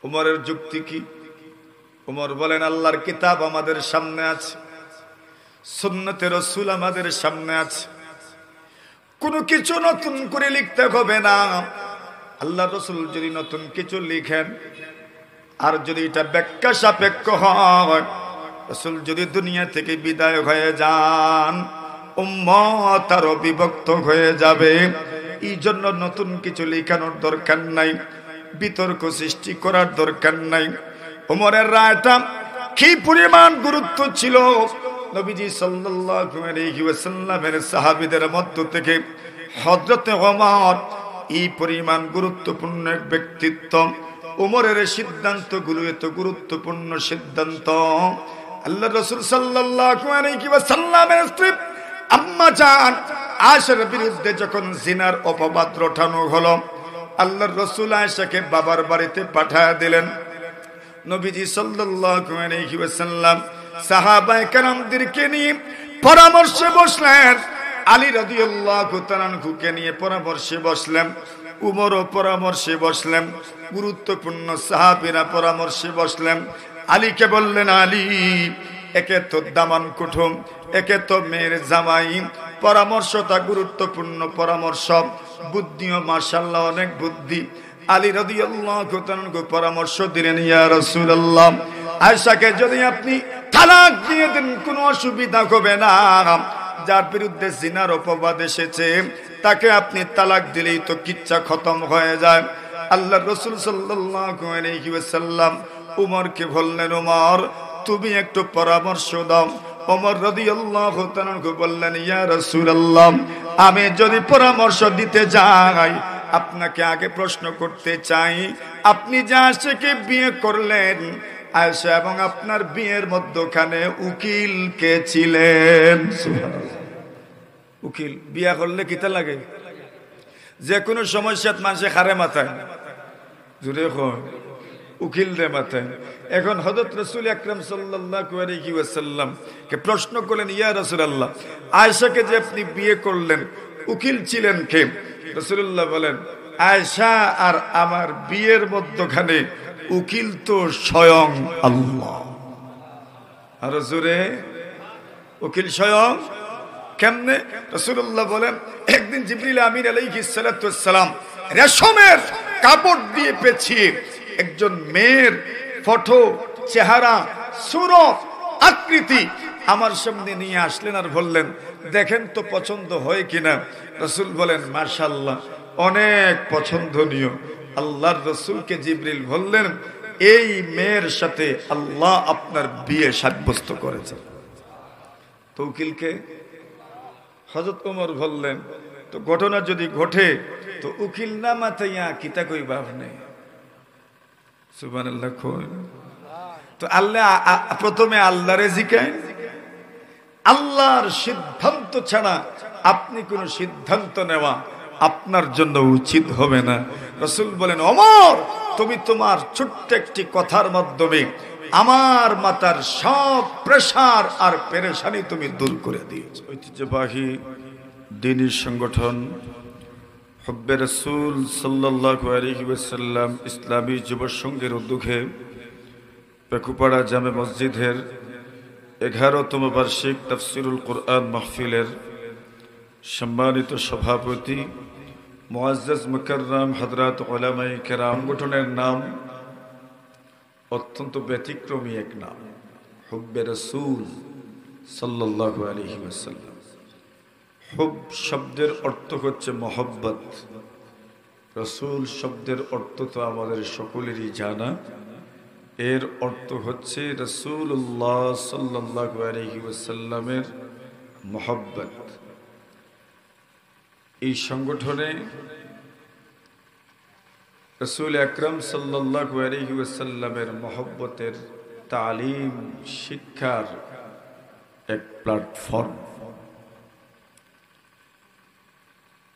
উমরের যুক্তি কি? উমর বলেন, আল্লাহর কিতাব আমাদের সামনে আছে, সুন্নতে রাসূল আমাদের সামনে আছে, কোনো কিছু নতুন করে লিখতে হবে না। আল্লাহ রাসূল যদি নতুন কিছু লিখেন, আর যদি এটা ব্যাখ্যা সাপেক্ষ হয়, রাসূল যদি দুনিয়া থেকে বিদায় হয়ে যান, উম্মত আরো বিভক্ত হয়ে যাবে। এই জন্য নতুন কিছু লেখানোর দরকার নাই, বিতর্ক সৃষ্টি করার দরকার নাই। ওমরের রায়টা কি পরিমাণ গুরুত্ব ছিল! নবীজি সাল্লাল্লাহু আলাইহি ওয়াসাল্লামের সাহাবীদের মধ্য থেকে হযরত ওমর এই পরিমাণ গুরুত্বপূর্ণ এক ব্যক্তিত্ব। ওমরের সিদ্ধান্তগুলো এত গুরুত্বপূর্ণ সিদ্ধান্ত। আল্লাহ রাসূল সাল্লাল্লাহু আলাইহি ওয়াসাল্লামের স্ত্রী আম্মা জান আয়েশার বিরুদ্ধে যখন জিনার অপবাদ রটানো হলো, আল্লাহর রাসূল আয়েশাকে বাবার বাড়িতে পাঠিয়ে দিলেন। নবীজি সাল্লাল্লাহু আলাইহি ওয়াসাল্লাম সাহাবায়ে কেরামদেরকে নিয়ে পরামর্শে বসলেন। আলী রাদিয়াল্লাহু তাআলা আনহুকে নিয়ে পরামর্শে বসলেন, উমরও পরামর্শে বসলেন, গুরুত্বপূর্ণ সাহাবীরা পরামর্শে বসলেন। আলীকে বললেন, আলী, একে তো দামান কুটুম, একে তো মেয়ের জামাই, পরামর্শটা গুরুত্বপূর্ণ পরামর্শ, বুদ্ধিও মাশাআল্লাহ অনেক বুদ্ধি। আলী রাদিয়াল্লাহু তাআলা পরামর্শ দিলেন, ইয়া রাসূলুল্লাহ, আয়েশাকে যদি আপনি তালাক দিয়ে দেন কোনো অসুবিধা হবে না। যার বিরুদ্ধে জিনার অপবাদ এসেছে তাকে আপনি তালাক দিলেই তো কিচ্ছা খতম হয়ে যায়। আল্লাহর রাসূল সাল্লাল্লাহু আলাইহি ওয়াসাল্লাম উমরকে বললেন, উমর, তুমি একটু পরামর্শ দাও। ওমর রাদিয়াল্লাহু তাআলা বললেন, ইয়া রাসূলুল্লাহ, আমি যদি পরামর্শ দিতে যাই, আপনাকে আগে প্রশ্ন করতে চাই, আপনি যে আয়েশাকে বিয়ে করলেন, আয়েশা এবং আপনার বিয়ের মধ্যখানে উকিল কে ছিলেন? উকিল বিয়া করলে কিতা লাগে? যে কোনো সমস্যা মানুষে খারে মাথায়, জুড়ে উকিল রে মাথায়। এখন হযরত রাসূল আকরাম সাল্লাল্লাহু আলাইহি ওয়াসাল্লাম কে প্রশ্ন করলেন, ইয়া রাসূলুল্লাহ, আয়েশাকে যে আপনি বিয়ে করলেন, উকিল ছিলেন কে? রাসূলুল্লাহ বলেন, আয়েশা আর আমার বিয়ের মধ্যখানে উকিল তো স্বয়ং আল্লাহ। আর জোরে, উকিল স্বয়ং কেমনে? রাসূলুল্লাহ বলেন, একদিন জিবরিল আমিন আলাইহিস সালাতু ওয়াস সালাম রেশমের কাপড় দিয়ে পেঁচিয়ে একজন মেয়ের ফটো, চেহারা, সুরত, আকৃতি আমার সামনে নিয়ে আসলেন আর বললেন, দেখেন তো পছন্দ হয় কিনা। রাসূল বলেন, মাশাআল্লাহ, অনেক পছন্দনীয়। আল্লাহর রাসূলকে জিবরিল বললেন, এই মেয়ের সাথে আল্লাহ আপনার বিয়ে সাব্যস্ত করেছে। তো উকিলকে? হযরত ওমর বললেন, তো ঘটনা যদি ঘটে তো উকিল না মাথাইয়া কিতা কই বাপ নেই। সুবহানাল্লাহ। তো আল্লাহ প্রথমে আল্লাহরে জিজ্ঞাসা, আল্লাহর সিদ্ধান্ত ছাড়া আপনি কোন সিদ্ধান্ত নেওয়া আপনার জন্য উচিত হবে না। রাসূল বলেন, ওমর, তুমি তোমার ছোট্ট একটি কথার মাধ্যমে আমার মাথার সব প্রেসার আর পেরেশানি তুমি দূর করে দিয়েছো। ঐতিহ্যবাহী দ্বীনি সংগঠন হুব্বে রাসূল সাল্লাল্লাহু আলাইহি ওয়াসাল্লাম ইসলামী যুব সংঘের উদ্যোগে পেকুপাড়া জামে মসজিদের 11তম বার্ষিক তাফসিরুল কুরআন মাহফিলের সম্মানিত সভাপতি মুআজ্জাজ মুকাররম হযরত উলামায়ে কেরাম। সংগঠনের নাম অত্যন্ত ব্যতিক্রমী এক নাম, হুব্বে রাসূল সাল্লাল্লাহু আলাইহি ওয়াসাল্লাম। হুব শব্দের অর্থ হচ্ছে মহব্বত, রাসূল শব্দের অর্থ তো আমাদের সকলেরই জানা। এর অর্থ হচ্ছে রাসূলুল্লাহ সাল্লাল্লাহু আলাইহি ওয়াসাল্লামের মহব্বত। এই সংগঠনে রাসূল আকরাম সাল্লাল্লাহু আলাইহি ওয়াসাল্লামের মহব্বতের তালিম শিক্ষার এক প্ল্যাটফর্ম।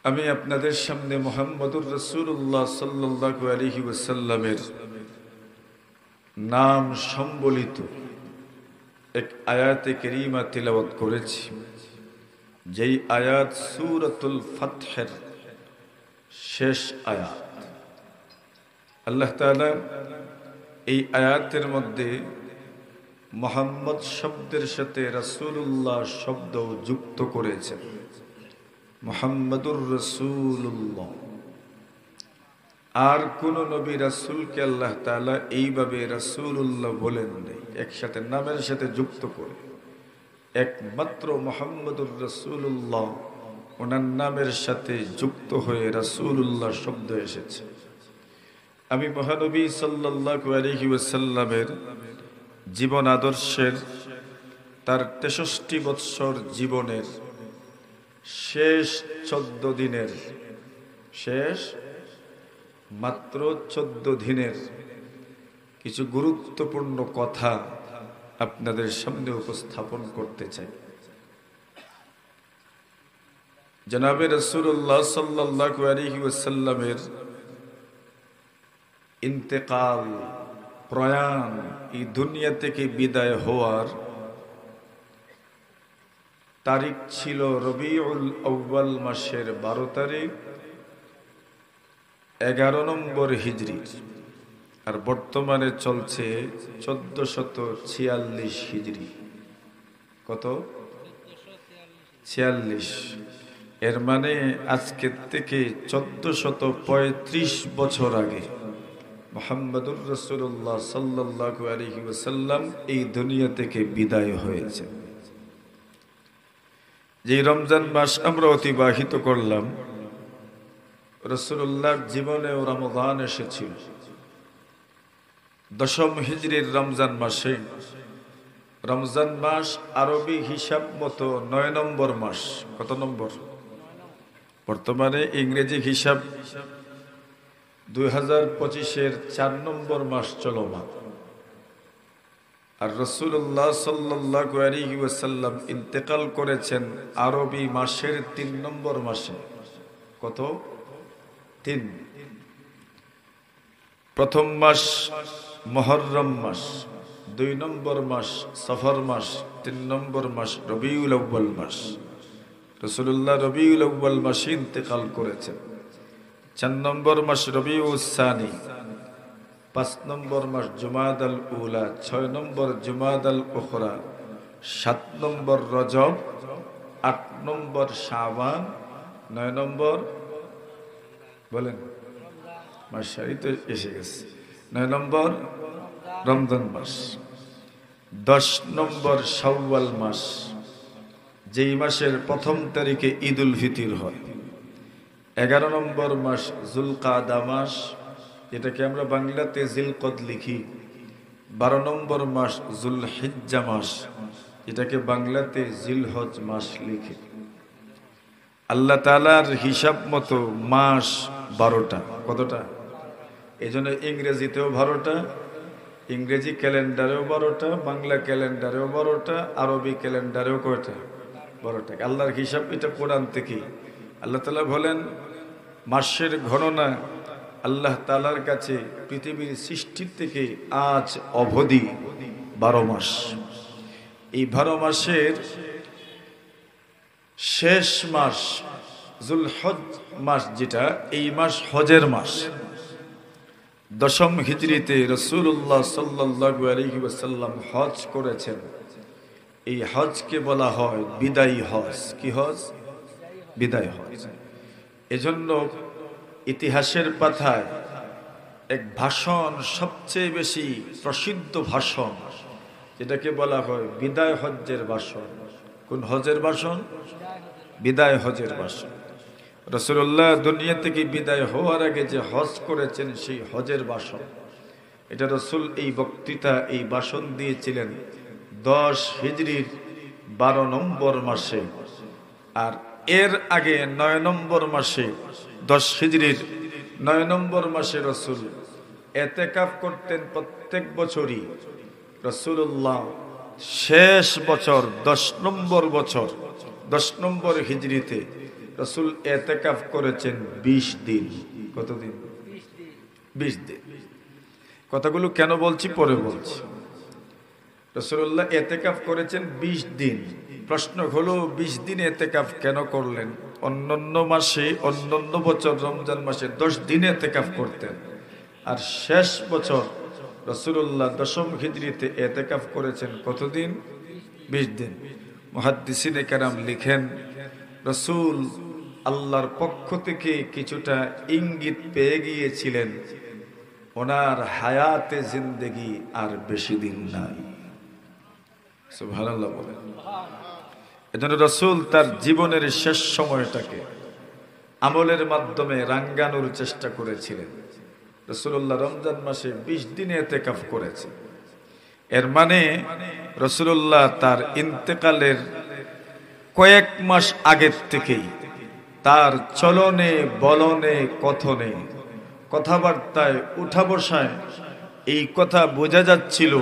আমি আপনাদের সামনে মুহাম্মদুর রাসূলুল্লাহ সাল্লাল্লাহু আলাইহি ওয়াসাল্লামের নাম সম্বলিত এক আয়াতে কারীমা তিলাওয়াত করেছি, যেই আয়াত সূরাতুল ফাতহের শেষ আয়াত। আল্লাহ তাআলা এই আয়াতের মধ্যে মুহাম্মদ শব্দের সাথে রাসূলুল্লাহ শব্দ যুক্ত করেছেন। মুহাম্মাদুর রাসূলুল্লাহ। আর কোন নবী রাসূলকে আল্লাহ তাআলা এইভাবে রাসূলুল্লাহ বলেন নাই, একসাথে নামের সাথে যুক্ত করে। একমাত্র মুহাম্মাদুর রাসূলুল্লাহ ওনার নামের সাথে যুক্ত হয়ে রাসূলুল্লাহ শব্দ এসেছে। আমি মহানবী সাল্লাল্লাহু আলাইহি ওয়াসাল্লামের জীবন আদর্শের তার 63 বৎসর জীবনের শেষ 14 দিনের শেষ মাত্র 14 দিনের কিছু গুরুত্বপূর্ণ কথা আপনাদের সামনে উপস্থাপন করতে চাই। জনাবে রাসূলুল্লাহ সাল্লাল্লাহু আলাইহি ওয়াসাল্লামের ইন্তেকাল, প্রয়াণ, এই দুনিয়া থেকে বিদায় হওয়ার তারিখ ছিল রবিউল আউয়াল মাসের 12 তারিখ 11 নম্বর হিজরি, আর বর্তমানে চলছে 1446 হিজরি। কত? 46। এর মানে আজকের থেকে 1435 বছর আগে মুহাম্মাদুর রাসূলুল্লাহ সাল্লাল্লাহু আলাইহি ওয়াসাল্লাম এই দুনিয়া থেকে বিদায় হয়েছে। যে রমজান মাস আমরা অতিবাহিত করলাম, রাসূলুল্লাহর জীবনেও রমজান এসেছিল। 10ম হিজরির রমজান মাসে, রমজান মাস আরবি হিসাব মতো 9 নম্বর মাস। কত নম্বর? বর্তমানে ইংরেজি হিসাব 2025-এর 4 নম্বর মাস চলমান। আর রাসূলুল্লাহ সাল্লাল্লাহু আলাইহি ওয়াসাল্লাম ইন্তেকাল করেছেন আরবি মাসের 3 নম্বর মাসে। কত? 3। প্রথম মাস মুহররম মাস, 2 নম্বর মাস সফর মাস, 3 নম্বর মাস রবিউল আউয়াল মাস। রাসূলুল্লাহ রবিউল আউয়াল মাসে ইন্তেকাল করেছেন। 4 নম্বর মাস রবিউল সানি, 5 নম্বর মাস জুমাদাল উলা, 6 নম্বর জুমাদাল উখরা, 7 নম্বর রজব, 8 নম্বর শাবান, 9 নম্বর বলেন মাসই তো এসে গেছে, 9 নম্বর রমজান মাস, 10 নম্বর শাওয়াল মাস, যেই মাসের 1ম তারিখে ঈদুল ফিতর হয়, 11 নম্বর মাস জুলকাদা মাস, যেটাকে আমরা বাংলাতে জিলকদ লিখি, 12 নম্বর মাস জুলহিজ্জা মাস, এটাকে বাংলাতে জিলহজ মাস লিখি। আল্লাহ তাআলার হিসাব মতো মাস 12টা। কতটা? এই জন্য ইংরেজিতেও 12টা, ইংরেজি ক্যালেন্ডারেও 12টা, বাংলা ক্যালেন্ডারেও 12টা, আরবি ক্যালেন্ডারেও কয়টা? 12টা। আল্লাহর হিসাব এটা কোরআন থেকে। আল্লাহ তাআলা বলেন মাসের গণনা আল্লাহ তাআলার কাছে পৃথিবীর সৃষ্টির থেকে আজ অবধি 12 মাস। এই 12 মাসের শেষ মাস জুলহজ মাস, যেটা এই মাস হজের মাস। 10ম হিজরিতে রাসূলুল্লাহ সাল্লাল্লাহু আলাইহি ওয়াসাল্লাম হজ করেছেন। এই হজকে বলা হয় বিদায়ী হজ। কি হজ? বিদায় হজ। এজন্য ইতিহাসের পাতায় এক ভাষণ, সবচেয়ে বেশি প্রসিদ্ধ ভাষণ, যেটাকে বলা হয় বিদায় হজ্জের ভাষণ। কোন হজের ভাষণ? বিদায় হজের ভাষণ। রাসূলুল্লাহ দুনিয়া থেকে বিদায় হওয়ার আগে যে হজ করেছেন সেই হজের ভাষণ। এটা রাসূল এই বক্তৃতা, এই ভাষণ দিয়েছিলেন 10 হিজরির 12 নম্বর মাসে। আর এর আগে 9 নম্বর মাসে, 10 হিজরির 9 নম্বর মাসে রাসূল ইতিকাফ করতেন প্রত্যেক বছরই। রাসূলুল্লাহ শেষ বছর 10 নম্বর বছর, 10 নম্বর হিজরিতে রাসূল ইতিকাফ করেছেন 20 দিন। কতদিন? 20 দিন। কথাগুলো কেন বলছি পরে বলছি। রাসূলুল্লাহ ইতিকাফ করেছেন 20 দিন। প্রশ্ন হলো 20 দিন ইতিকাফ কেন করলেন? অন্যান্য মাসে, অন্যান্য বছর রমজান মাসে 10 দিন ইতিকাফ করতেন, আর শেষ বছর রাসূলুল্লাহ 10ম হিজরিতে ইতিকাফ করেছেন কতদিন? 20 দিন। মুহাদ্দিসিনে কেরাম লিখেন রাসূল আল্লাহর পক্ষ থেকে কিছুটা ইঙ্গিত পেয়ে গিয়েছিলেন ওনার হায়াতে জিন্দেগি আর বেশি দিন নাই। সুবহানাল্লাহ বলেন। এজন্য রাসূল তার জীবনের শেষ সময়টাকে আমলের মাধ্যমে রাঙ্গানোর চেষ্টা করেছিলেন। রাসূলুল্লাহ রমজান মাসে 20 দিনে ইতিকাফ করেছে। এর মানে রাসূলুল্লাহ তার ইন্তেকালের কয়েক মাস আগের থেকেই তার চলনে বলনে কথনে কথাবার্তায় উঠা বসায় এই কথা বোঝা যাচ্ছিল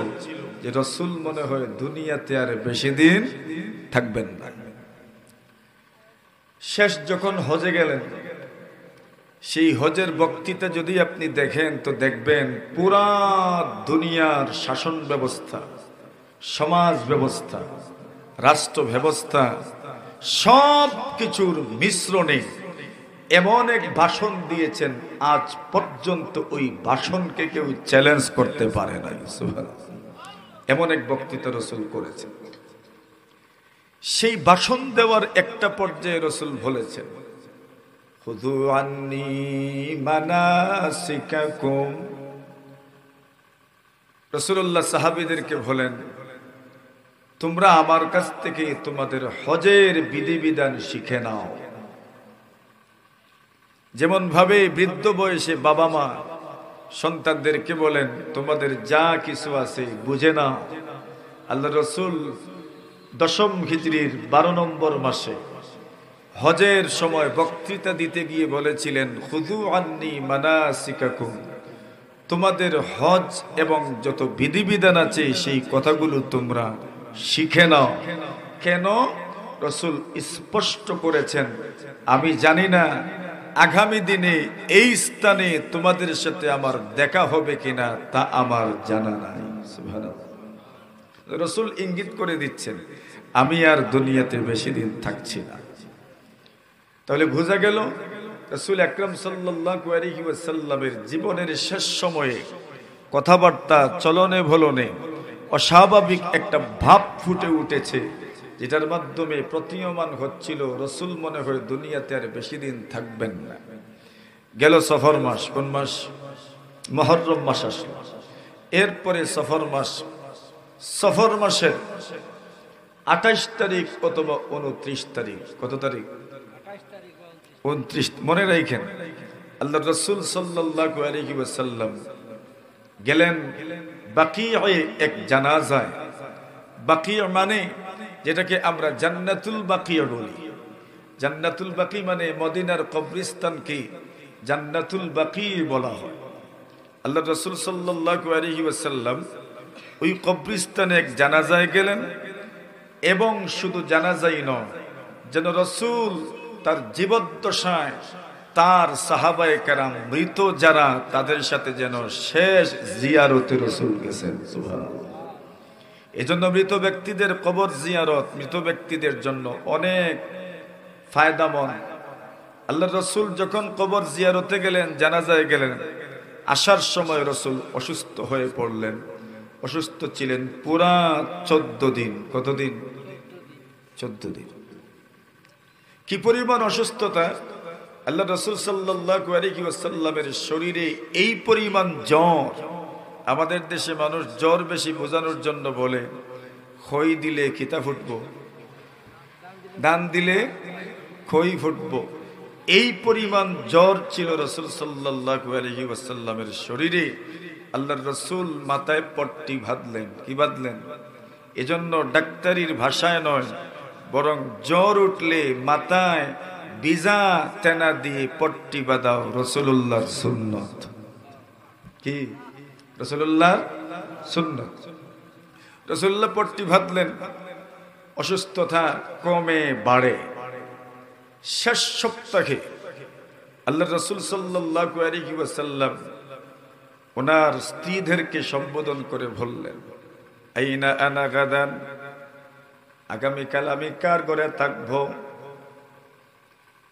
যে রাসূল মনে হয় দুনিয়াতে আর বেশি দিন থাকবেন না। শেষ যখন হজে গেলেন, সেই হজের বক্তৃতা যদি আপনি দেখেন তো দেখবেন পুরা দুনিয়ার শাসন ব্যবস্থা, সমাজ ব্যবস্থা, রাষ্ট্র ব্যবস্থা সব কিছুর মিশ্রণে এমন এক ভাষণ দিয়েছেন আজ পর্যন্ত ওই ভাষণকে কেউ চ্যালেঞ্জ করতে পারে নাই। এমন এক বক্তৃতা রাসূল করেছেন। সেই ভাষণ দেওয়ার একটা পর্যায়ে রাসূল বলেছেন, খুযু আন্নী মানাসিকাকুম। রাসূলুল্লাহ সাহাবীদেরকে বলেন, তোমরা আমার কাছ থেকে তোমাদের হজের বিধিবিধান শিখে নাও। যেমন ভাবে বৃদ্ধ বয়সে বাবা মা সন্তানদেরকে বলেন, তোমাদের যা কিছু আছে বুঝে নাও। আল্লাহ রাসূল 10ম হিজরির 12 নম্বর মাসে হজের সময় বক্তৃতা দিতে গিয়ে বলেছিলেন, খুযু আন্নী মানাসিকাকুম, তোমাদের হজ এবং যত বিধিবিধান আছে সেই কথাগুলো তোমরা শিখে নাও। কেন? রাসূল স্পষ্ট করেছেন, আমি জানি না আগামী দিনে এই স্থানে তোমাদের সাথে আমার দেখা হবে কিনা, তা আমার জানা নাই। সুবহানাল্লাহ। রাসূল ইঙ্গিত করে দিচ্ছেন আমি আর দুনিয়াতে বেশি দিন থাকছি না। তাহলে বোঝা গেল রাসূল আকরাম সাল্লাল্লাহু আলাইহি ওয়াসাল্লামের জীবনের শেষ সময়ে কথাবার্তা চলনে ভলনে অস্বাভাবিক একটা ভাব ফুটে উঠেছে, যেটার মাধ্যমে প্রতীয়মান হচ্ছিল রাসূল মনে হয় দুনিয়াতে আর বেশি দিন থাকবেন না। গেল সফর মাস, কোন মাস? মুহররম মাস আসলো। এরপরে সফর মাস। সফর মাসের 28 তারিখ অথবা 29 তারিখ, কত তারিখ? 29 মনে রাখেন। আল্লাহ রাসূল সাল্লাল্লাহু আলাইহি ওয়াসাল্লাম গেলেন বাকিয়ে এক জানাজায়। বাকি মানে যেটাকে আমরা জান্নাতুল বাকি বলি। জান্নাতুল বাকি মানে মদিনার কবরস্থানকে জান্নাতুল বাকি বলা হয়। আল্লাহ রাসূল সাল্লাল্লাহু আলাইহি ওয়াসাল্লাম ওই কবরস্থানে এক জানাজায় গেলেন, এবং শুধু জানাজাই নয়, যেন রাসূল তার জীবদ্দশায় তার সাহাবায়ে কেরাম মৃত যারা তাদের সাথে যেন শেষ জিয়ারতে রাসূল গেছেন। সুবহানাল্লাহ। এজন্য মৃত ব্যক্তিদের কবর জিয়ারত মৃত ব্যক্তিদের জন্য অনেক ফায়দামন্দ। আল্লাহ রাসূল যখন কবর জিয়ারতে গেলেন, জানাজায় গেলেন, আসার সময় রাসূল অসুস্থ হয়ে পড়লেন। অসুস্থ ছিলেন পুরা 14 দিন। কতদিন? 14 দিন। কি পরিমাণ অসুস্থতা! আল্লাহ রাসূল সাল্লাল্লাহু আলাইহি ওয়াসাল্লামের শরীরে এই পরিমাণ জ্বর। আমাদের দেশে মানুষ জ্বর বেশি বোঝানোর জন্য বলে, খই দিলে খিতা ফুটবো, দান দিলে খই ফুটবো। এই পরিমাণ জ্বর ছিল রাসূল সাল্লাল্লাহু আলাইহি ওয়াসাল্লামের শরীরে। আল্লাহর রাসূল মাথায় পট্টি বাঁধলেন। কি বাঁধলেন? এজন্য ডাক্তারির ভাষায় নয়, বরং জ্বর উঠলে মাথায় ভিজা তেনা দিয়ে পট্টি বাঁধাও রাসূলুল্লাহর সুন্নত। কি? রাসূলুল্লাহর সুন্নত। রাসূলুল্লাহ পট্টি বাঁধলেন। অসুস্থতা কমে বাড়ে। শেষ সপ্তাহে আল্লাহ রাসূল সাল্লাল্লাহু আলাইহি ওয়াসাল্লাম ওনার স্ত্রীদেরকে সম্বোধন করে বললেন, আইনা আনা গাদান, আগামীকাল আমি কার ঘরে থাকবো?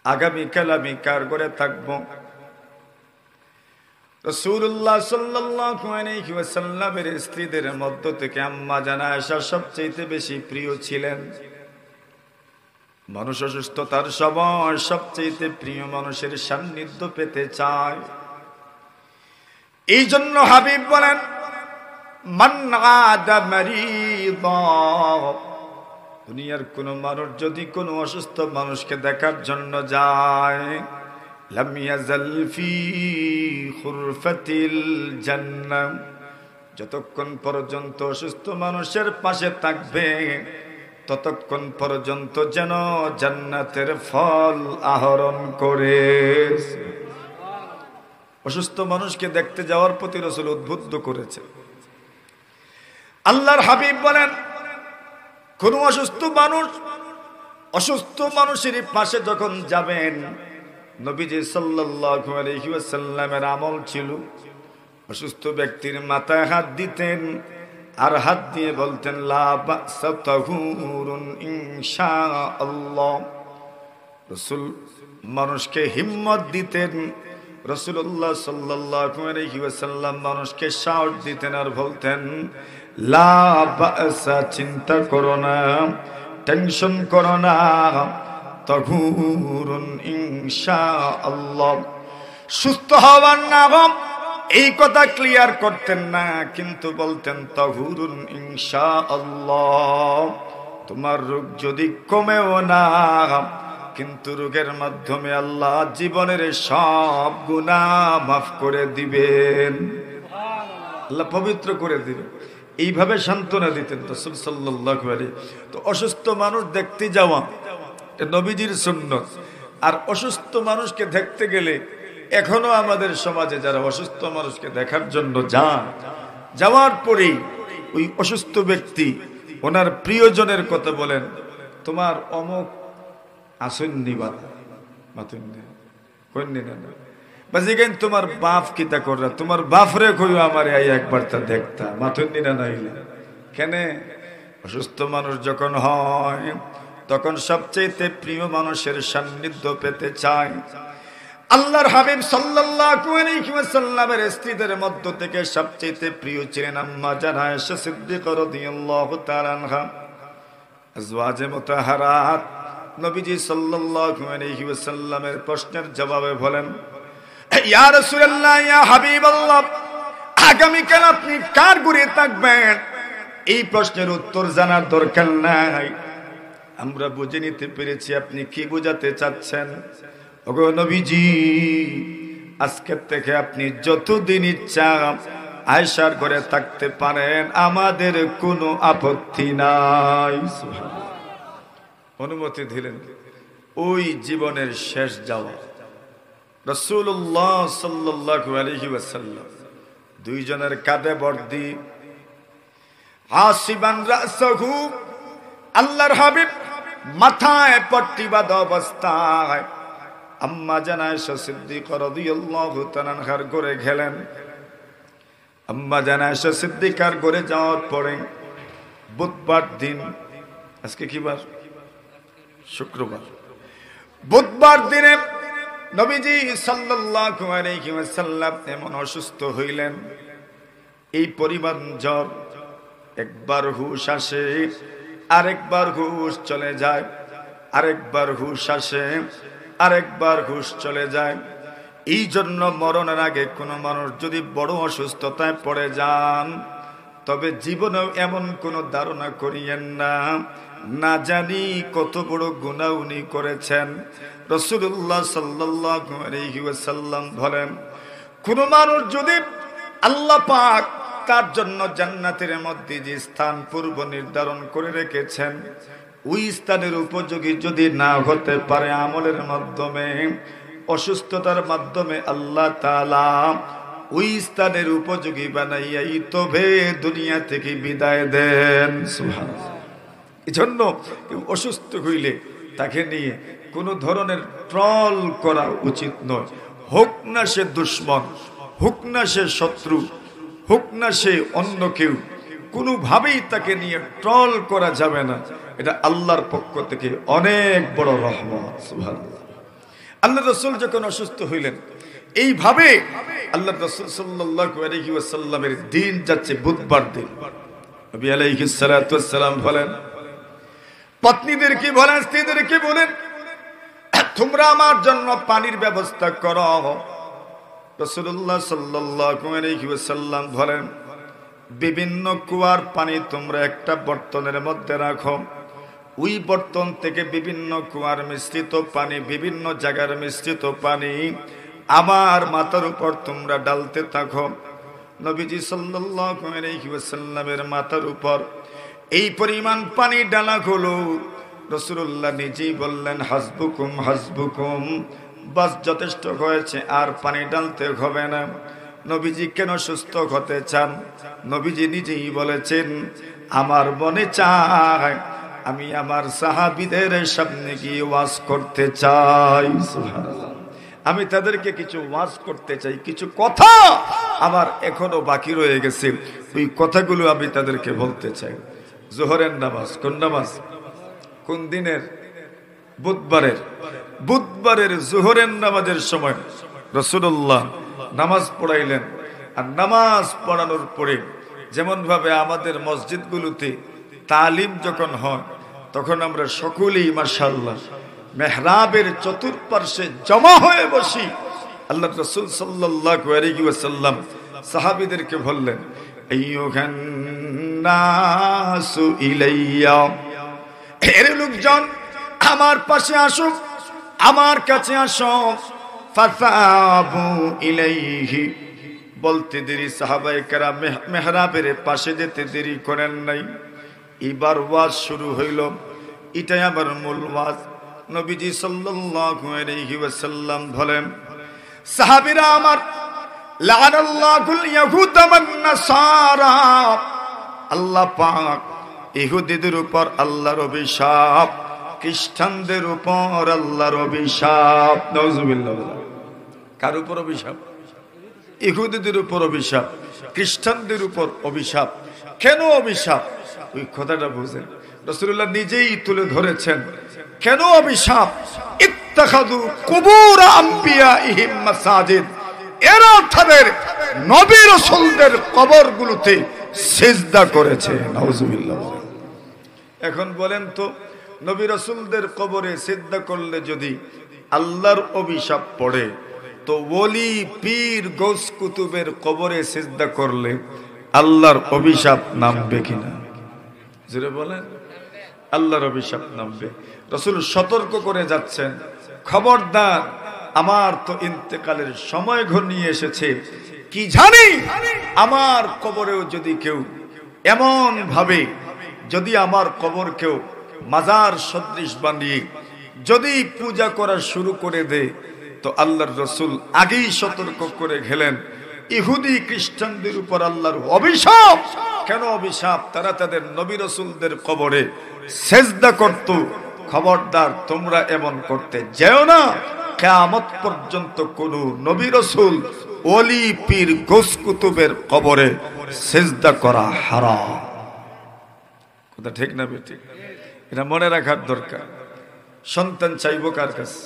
আগামীকাল আমি কার ঘরে থাকবো? রাসূলুল্লাহ সাল্লাল্লাহু আলাইহি ওয়াসাল্লামের স্ত্রীদের মধ্য থেকে আম্মা জানা আয়েশা সবচেয়ে বেশি প্রিয় ছিলেন। মানুষ অসুস্থতার সময় সবচেয়ে প্রিয় মানুষের সান্নিধ্য পেতে চায়। এই জন্য হাবিব বলেন, মান আদা মারিদা, দুনিয়ার কোন মানুষ যদি কোনো অসুস্থ মানুষকে দেখার জন্য যায়, লাম ইয়াজাল ফি খুরফাতিল জান্নাহ, যতক্ষণ পর্যন্ত অসুস্থ মানুষের পাশে থাকবে ততক্ষণ পর্যন্ত যেন জান্নাতের ফল আহরণ করে। অসুস্থ মানুষকে দেখতে যাওয়ার প্রতি রাসূল উদ্বুদ্ধ করেছে। আল্লাহর হাবিব বলেন, কোন অসুস্থ মানুষের পাশে যখন যাবেন, নবীজি সাল্লাল্লাহু আলাইহি ওয়াসাল্লামের আমল ছিল অসুস্থ ব্যক্তির মাথায় হাত দিতেন আর হাত দিয়ে বলতেন, লা বা'সা তাহুরুন ইনশাআল্লাহ। রাসূল মানুষকে হিম্মত দিতেন। রাসূলুল্লাহ সাল্লাল্লাহু আলাইহি ওয়াসাল্লাম মানুষকে সাহস দিতেন আর বলতেন, লা বা'সা, চিন্তা করো না, টেনশন করো না, তাহুরুন ইনশাআল্লাহ, সুস্থ হওয়ার নাম এই কথা ক্লিয়ার করতেন না, কিন্তু বলতেন তাহুরুন ইনশাআল্লাহ। তোমার রোগ যদি কমেও না, কিন্তু রোগের মাধ্যমে আল্লাহ জীবনের সব গুনাহ মাফ করে দিবেন, আল্লাহ পবিত্র করে দিবেন। এইভাবে সান্ত্বনা দিতেন রাসূল সাল্লাল্লাহু আলাইহি। তো অসুস্থ মানুষ দেখতে যাওয়া এটা নবীজির সুন্নত। আর অসুস্থ মানুষকে দেখতে গেলে এখনো আমাদের সমাজে যারা অসুস্থ মানুষকে দেখার জন্য যাওয়ার পরেই ওই অসুস্থ ব্যক্তি ওনার প্রিয়জনের কথা বলেন, তোমার অমুক আসন্নি তোমার বাপ কিতা কররা, তোমার বাপরে কইও আমার একবার তা দেখতা মাথন্নি না নাইলে কেন। অসুস্থ মানুষ যখন হয় তখন সবচেয়ে প্রিয় মানুষের সান্নিধ্য পেতে চায়। আল্লাহর হাবিব সাল্লাল্লাহু আলাইহি ওয়াসাল্লামের স্ত্রীদের মধ্য থেকে সবচেয়ে প্রিয় ছিলেন আম্মা জান আয়েশা সিদ্দিকা রাদিয়াল্লাহু তাআলা আনহা। আজওয়াজে মুতাহারাত নবীজি সাল্লাল্লাহু আলাইহি ওয়াসাল্লামের প্রশ্নের জবাবে বলেন, ইয়া রাসূলুল্লাহ, ইয়া হাবিবাল্লাহ, আগামী কাল আপনি কার ঘরে থাকবেন? এই প্রশ্নের উত্তর জানার দরকার নাই, আমরা বুঝে নিতে পেরেছি আপনি কি বোঝাতে চাচ্ছেন। ওগো নবীজি, আজকের থেকে আপনি যতদিন ইচ্ছা আয়েশার ঘরে থাকতে পারেন, আমাদের কোনো আপত্তি নাই। অনুমতি দিলেন। ওই জীবনের শেষ যাওয়া রাসূলুল্লাহ সাল্লাল্লাহু আলাইহি ওয়াসাল্লাম দুইজনের কাঁধে বর্দি হাসিবান রাসাহু, আল্লাহর হাবিব মাথায় পট্টি বাঁধা অবস্থায় আম্মা জান আয়েশা সিদ্দিকা রাদিয়াল্লাহু তাআলা আনহার ঘরে গেলেন। আম্মা জান আয়েশা সিদ্দিকার ঘরে যাওয়ার পরে বুধবার দিন, আজকে কি বার? শুক্রবার। বুধবার দিনে নবীজি সাল্লাল্লাহু আলাইহি ওয়াসাল্লাম এমন অসুস্থ হইলেন, এই পরিমাণ জ্বর, একবার হুশ আসে, আরেকবার হুশ চলে যায়, আরেকবার হুশ আসে, আরেকবার হুশ চলে যায়। এই জন্য মরণের আগে কোনো মানুষ যদি বড় অসুস্থতায় পড়ে যান, তবে জীবনেও এমন কোনো ধারণা করিয়েন না, না জানি কত বড় গুনাহ উনি করেছেন। রাসূলুল্লাহ সাল্লাল্লাহু আলাইহি ওয়াসাল্লাম বলেন, কোন মানুষ যদি আল্লাহ পাক তার জন্য জান্নাতের মধ্যে যে স্থান পূর্ব নির্ধারণ করে রেখেছেন, ওই স্থানের উপযোগী যদি না হতে পারে আমলের মাধ্যমে, অসুস্থতার মাধ্যমে, আল্লাহ তাআলা ওই স্থানের উপযোগী বানাইয়াই তবে দুনিয়া থেকে বিদায় দেন। সুবহানাল্লাহ। এজন্য অসুস্থ হইলে তাকে নিয়ে কোনো ধরনের ট্রল করা উচিত নয়। হোক না সে দুশ্মন, হোক না সে শত্রু, হোক না সে অন্য কেউ, কোনোভাবেই তাকে নিয়ে ট্রল করা যাবে না। এটা আল্লাহর পক্ষ থেকে অনেক বড় রহমত। সুবহানাল্লাহ। আল্লাহ রাসূল যখন অসুস্থ হইলেন, এইভাবে আল্লাহ রাসূল সাল্লাল্লাহু আলাইহি ওয়াসাল্লামের দিন যাচ্ছে বুধবার দিন। নবী আলাইহিস সালাতু ওয়াস সালাম বলেন, পত্নীদেরকে বলেন, স্ত্রীদেরকে বলেন, তোমরা আমার জন্য পানির ব্যবস্থা করো। রাসূলুল্লাহ সাল্লাল্লাহু আলাইহি ওয়াসাল্লাম বলেন, বিভিন্ন কুয়ার পানি তোমরা একটা বর্তনের মধ্যে রাখো, ওই বর্তন থেকে বিভিন্ন কুয়ার মিশ্রিত পানি, বিভিন্ন জায়গার মিশ্রিত পানি আমার মাথার উপর তোমরা ডালতে থাকো। নবীজি সাল্লাল্লাহু আলাইহি ওয়াসাল্লামের মাথার উপর এই পরিমাণ পানি ডালা হলো, রাসূলুল্লাহ নিজেই বললেন, হাসবুকুম হাসবুকুম, বাস যথেষ্ট হয়েছে, আর পানি ডালতে হবে না। নবীজি কেন সুস্থ হতে চান? নবীজি নিজেই বলেছেন, আমার মনে চায় আমি আমার সাহাবীদের সামনে গিয়ে ওয়াজ করতে চাই। সুবহানাল্লাহ, আমি তাদেরকে কিছু ওয়াজ করতে চাই, কিছু কথা আমার এখনো বাকি রয়ে গেছে, ওই কথাগুলো আমি তাদেরকে বলতে চাই। জোহরের নামাজ কোন নামাজ? কোন দিনের? বুধবারের। বুধবারের জোহরের নামাজের সময় রাসূলুল্লাহ নামাজ পড়াইলেন। আর নামাজ পড়ানোর পরে যেমন ভাবে আমাদের মসজিদগুলোতে তালিম যখন হয়, তখন আমরা সকলেই মাশাআল্লাহ মেহরাবের চতুর্পার্শ্বে জমা হয়ে বসি। আল্লাহ রাসূল সাল্লাল্লাহু আলাইহি ওয়াসাল্লাম সাহাবীদেরকে বললেন, আইয়ুহান নাসু ইলাইয়া, এর লোকজন আমার পাশে আসো, আমার কাছে আসো। ফাসাবু ইলাইহি, বলতে দেরি সাহাবায়ে কেরাম মেহরাবের পাশে যেতে দেরি করেন নাই। এবার ওয়াজ শুরু হইল, এটাই আবার মূল ওয়াজ। নবীজি সাল্লাল্লাহু আলাইহি ওয়াসাল্লাম বলেন, সাহাবীরা আমার, লাআনাল্লাহুল ইয়াহুদা ওয়ান নাসারা, আল্লাহ পাক ইহুদিদের উপর আল্লাহর অভিশাপ, খ্রিস্টানদের উপর আল্লাহর অভিশাপ। নাউজুবিল্লাহ। কার উপর অভিশাপ? ইহুদিদের উপর অভিশাপ, খ্রিস্টানদের উপর অভিশাপ। কেন অভিশাপ? ওই কথাটা বুঝেন, রাসূলুল্লাহ নিজেই তুলে ধরেছেন। কেন অভিশাপ? ইত্তাখাযু কুবুর আম্বিয়াইহিম মাসাজিদ, এরা তাদের নবী রাসূলদের কবরগুলোতে সিজদা করেছে। নাউজুবিল্লাহ। এখন বলেন তো, নবী রাসূলদের কবরে সিজদা করলে যদি আল্লাহর অভিশাপ পড়ে, তো ওলি পীর গৌস কুতুবের কবরে সিজদা করলে আল্লাহর অভিশাপ নামবে কিনা? জোরে বলেন, আল্লাহর অভিশাপ নামবে। রাসূল সতর্ক করে যাচ্ছেন, খবরদার, আমার তো ইন্তেকালের সময় ঘনিয়ে এসেছে, কি জানি আমার কবরেও যদি কেউ এমন ভাবে, যদি আমার কবর কেউ মাজার সদৃশ বানিয়ে যদি পূজা করা শুরু করে দেয়, তো আল্লাহর রাসূল আগেই সতর্ক করে গেলেন, ইহুদি খ্রিস্টানদের উপর আল্লাহর অভিশাপ। কেন অভিশাপ? তারা তাদের নবী রাসূলদের কবরে সিজদা করত। খবরদার, তোমরা এমন করতে যেও না। কিয়ামত পর্যন্ত কোন নবী রাসূল, ওলি পীর গৌস কুতুবের কবরে সিজদা করা হারাম। কথা ঠিক না বেঠিক? এটা মনে রাখার দরকার। সন্তান চাইবো কার কাছে?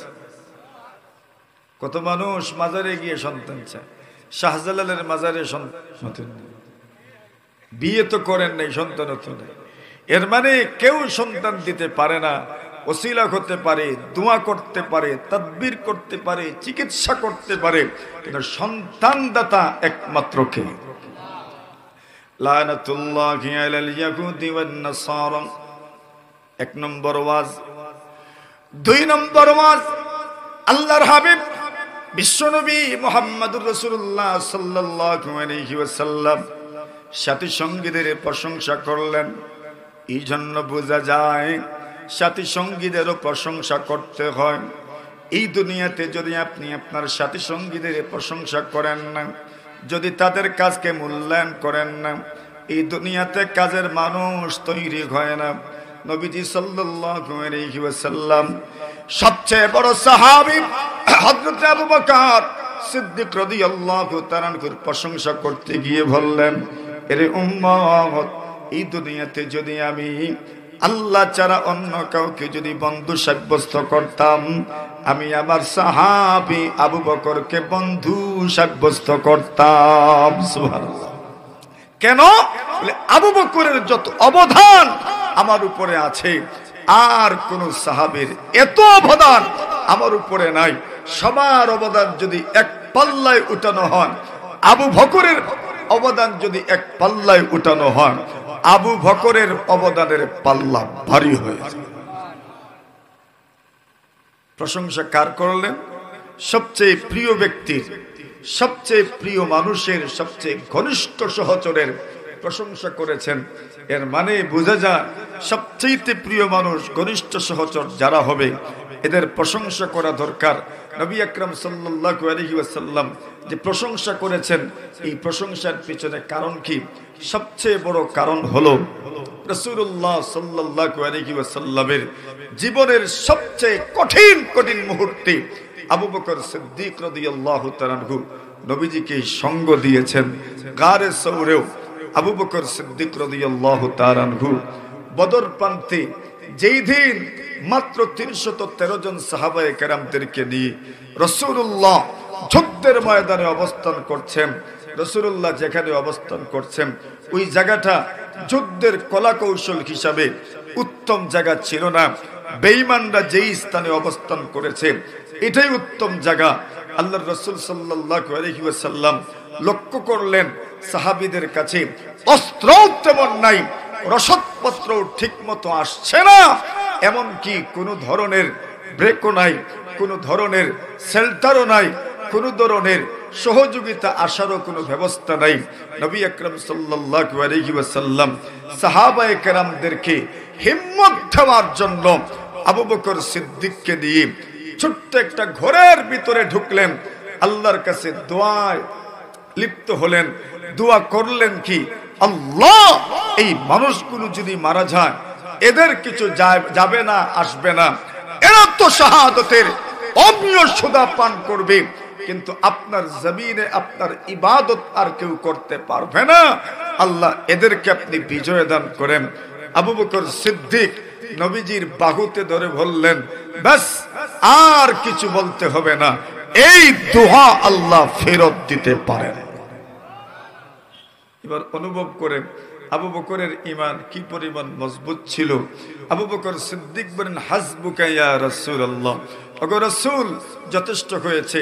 কত মানুষ মাজারে গিয়ে সন্তান চায়। শাহজালালের মাজারে সন্তান, বিয়ে তো করেন নাই, সন্তান তো নেই। এর মানে কেউ সন্তান দিতে পারে না। ওসিলা করতে পারে, দোয়া করতে পারে, তাদবির করতে পারে, চিকিৎসা করতে পারে, কিন্তু সন্তান দাতা একমাত্র কে? লানাতুল্লাহি আলাল ইয়াহুদি ওয়ান নাসারা। এক নম্বর ওয়াজ। দুই নম্বর ওয়াজ, আল্লাহর হাবিব বিশ্বনবী মুহাম্মদুর রাসূলুল্লাহ সাল্লাল্লাহু আলাইহি ওয়াসাল্লাম সাথী সঙ্গীদের প্রশংসা করলেন। এই জন্য বোঝা যায় সাথী সঙ্গীদেরও প্রশংসা করতে হয়। এই দুনিয়াতে যদি আপনি আপনার সাথী সঙ্গীদের প্রশংসা করেন না, যদি তাদের কাজকে মূল্যায়ন করেন না, এই দুনিয়াতে কাজের মানুষ তৈরি হয় না। নবীজি সাল্লাল্লাহু আলাইহি ওয়াসাল্লাম সবচেয়ে বড় সাহাবী হযরত আবু বকর সিদ্দিক রাদিয়াল্লাহু তাআলা আনহুর প্রশংসা করতে গিয়ে বললেন, এরে উম্মত, এই দুনিয়াতে যদি আমি আল্লাহ ছাড়া অন্য কাউকে যদি বন্ধু সাব্যস্ত করতাম, আমি আমার সাহাবী আবু বকরকে বন্ধু সাব্যস্ত করতাম। সুবহানাল্লাহ। কেন? বলে আবু বকরের যত অবদান আমার উপরে আছে, আর কোন সাহাবীর এত অবদান আমার উপরে নাই। সবার অবদান যদি এক পাল্লায় উঠানো হয়, আবু বকরের অবদান যদি এক পাল্লায় উঠানো হয়, আবু বকরের অবদানের পাল্লা ভারী হয়েছে। প্রশংসা কার করলেন? সবচেয়ে প্রিয় ব্যক্তির, সবচেয়ে প্রিয় মানুষের, সবচেয়ে ঘনিষ্ঠ সহচরের প্রশংসা করেছেন। এর মানে বোঝা যায় সবচেয়ে প্রিয় মানুষ, ঘনিষ্ঠ সহচর যারা হবে এদের প্রশংসা করা দরকার। নবী আকরাম সাল্লাল্লাহু আলাইহি ওয়াসাল্লাম যে প্রশংসা করেছেন, এই প্রশংসার পিছনে কারণ কি? সবচেয়ে বড় কারণ হলো রাসূলুল্লাহ সাল্লাল্লাহু আলাইহি ওয়াসাল্লামের জীবনের সবচেয়ে কঠিন কঠিন মুহূর্তে আবু বকর সিদ্দিক রাদিয়াল্লাহু তাআলা আনহু নবীজিকে সঙ্গ দিয়েছেন। গারে সওরেও আবু বকর সিদ্দিক রাদিয়াল্লাহু তাআলা আনহু বদর প্রান্তে যেই দিন মাত্র 313 জন সাহাবায়ে কেরামদেরকে নিয়ে রাসূলুল্লাহ যুদ্ধের ময়দানে অবস্থান করছেন। রাসূলুল্লাহ যেখানে অবস্থান করছেন ওই জায়গাটা যুদ্ধের কলা কৌশল হিসাবে উত্তম জায়গা ছিল না। বেঈমানরা যেই স্থানে অবস্থান করেছে এটাই উত্তম জায়গা। আল্লাহর রাসূল সাল্লাল্লাহু আলাইহি ওয়াসাল্লাম লক্ষ্য করলেন সাহাবীদের কাছে অস্ত্র তেমন নাই, রসদপত্র ঠিক মতো আসছে না, এমনকি কোনো ধরনের ব্রেকও নাই, কোনো ধরনের শেল্টারও নাই, কোনো ধরনের সহযোগিতা আসারও কোনো ব্যবস্থা নাই। নবী আকরাম সাল্লাল্লাহু আলাইহি ওয়াসাল্লাম সাহাবায়ে কেরামদেরকে হিম্মত দেওয়ার জন্য আবু বকর সিদ্দিককে দিয়ে ছোট্ট একটা ঘরের ভিতরে ঢুকলেন, আল্লাহর কাছে দোয়ায় লিপ্ত হলেন। দোয়া করলেন কি? আল্লাহ, এই মানুষগুলো যদি মারা যায় এদের কিছু যাবে না, আসবে না, এরা তো শাহাদাতের অমীয় সুধা পান করবে, কিন্তু আপনার জমিনে আপনার ইবাদত আর কেউ করতে পারবে না। আল্লাহ এদেরকে আপনি বিজয় দান করেন। আবু বকর সিদ্দিক নবীজির বাহুতে ধরে বললেন, ব্যাস আর কিছু বলতে হবে না, এই দোয়া আল্লাহ ফেরত দিতে পারেন। এবার অনুভব করেন আবু বকরের ঈমান কি পরিমাণ মজবুত ছিল। আবু বকর সিদ্দিক বলেন, হাসবুকা ইয়া রাসূলুল্লাহ, ওগো রাসূল যথেষ্ট হয়েছে,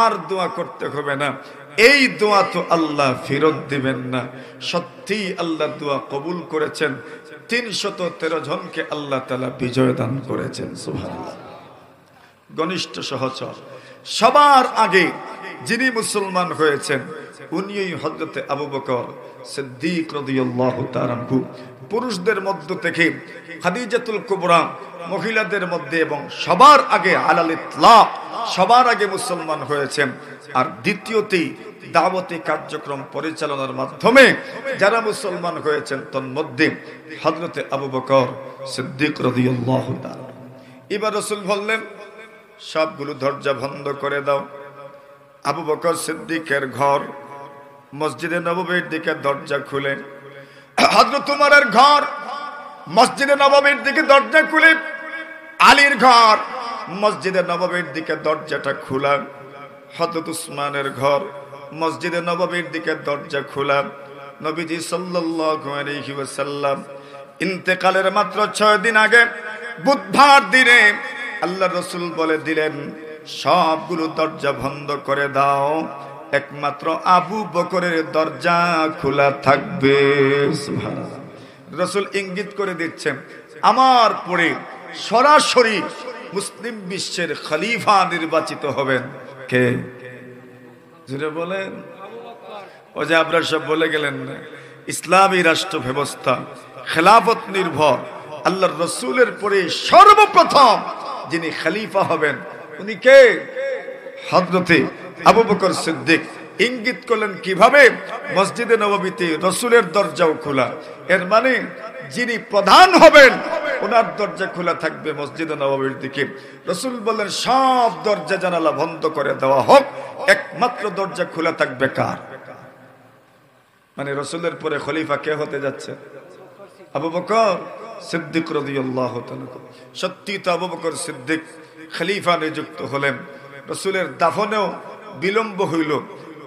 আর দোয়া করতে হবে না, এই দোয়া তো আল্লাহ ফেরত দিবেন না। সত্যি আল্লাহ দোয়া কবুল করেছেন। 313 জনকে আল্লাহ তাআলা বিজয় দান করেছেন। সুবহানাল্লাহ। ঘনিষ্ঠ সহচর সবার আগে যিনি মুসলমান হয়েছেন উনিই হযরতে আবু বকর সিদ্দিক রাদিয়াল্লাহু তাআলা আনহু। পুরুষদের মধ্য থেকে খাদিজাতুল কুবরা, মহিলাদের মধ্যে এবং সবার আগে আলাল ইতলাক, সবার আগে মুসলমান হয়েছেন। আর দ্বিতীয়টি দাওয়াতি কার্যক্রম পরিচালনার মাধ্যমে যারা মুসলমান হয়েছেন তন্মধ্যে হযরতে আবু বকর সিদ্দিক রাদিয়াল্লাহু তাআলা। এবার রাসূল বললেন, সবগুলো দরজা বন্ধ করে দাও। আবু বকর সিদ্দিকের ঘর মসজিদে নববীর দিকে দরজা খুলে, হযরত উমরের ঘর মসজিদে নববীর দিকে দরজা খুলে, আলীর ঘর মসজিদে নববীর দিকে দরজাটা খোলা, হযরত উসমানের ঘর মসজিদে নববীর দিকে দরজা খোলা। নবীজি সাল্লাল্লাহু আলাইহি ওয়াসাল্লাম ইন্তেকালের মাত্র 6 দিন আগে বুধবার দিনে আল্লাহর রাসূল বলে দিলেন, সবগুলো দরজা বন্ধ করে দাও, একমাত্র আবু বকরের দরজা খোলা থাকবে। সুবহানাল্লাহ। রাসূল ইঙ্গিত করে দিচ্ছেন, আমার পরে সরাসরি মুসলিম বিশ্বের খলিফা নির্বাচিত হবেন কে? জুড়ে বলেন। ও যে আপনারা সব বলে গেলেন না, ইসলামী রাষ্ট্র ব্যবস্থা খেলাফত নির্ভর, আল্লাহর রাসূলের পরে সর্বপ্রথম যিনি খলিফা হবেন উনি কে? হযরতে আবু বকর সিদ্দিক। ইঙ্গিত করলেন কিভাবে? মসজিদে নববীতে রাসূলের দরজাও খোলা, এর মানে যিনি প্রধান হবেন ওনার দরজা খোলা থাকবে মসজিদে নববীর দিকে। রাসূল বললেন, সব দরজা জানালা বন্ধ করে দেওয়া হোক, একমাত্র দরজা খোলা থাকবে কার? মানে রাসূলের পরে খলিফা কে হতে যাচ্ছে? আবু বকর। সিদ্দিক রাদিয়াল্লাহু তাআলা। সত্যি তো আবু বকর সিদ্দিক খলিফা নিযুক্ত হলেন। রাসূলের দাফনেও বিলম্ব হইল।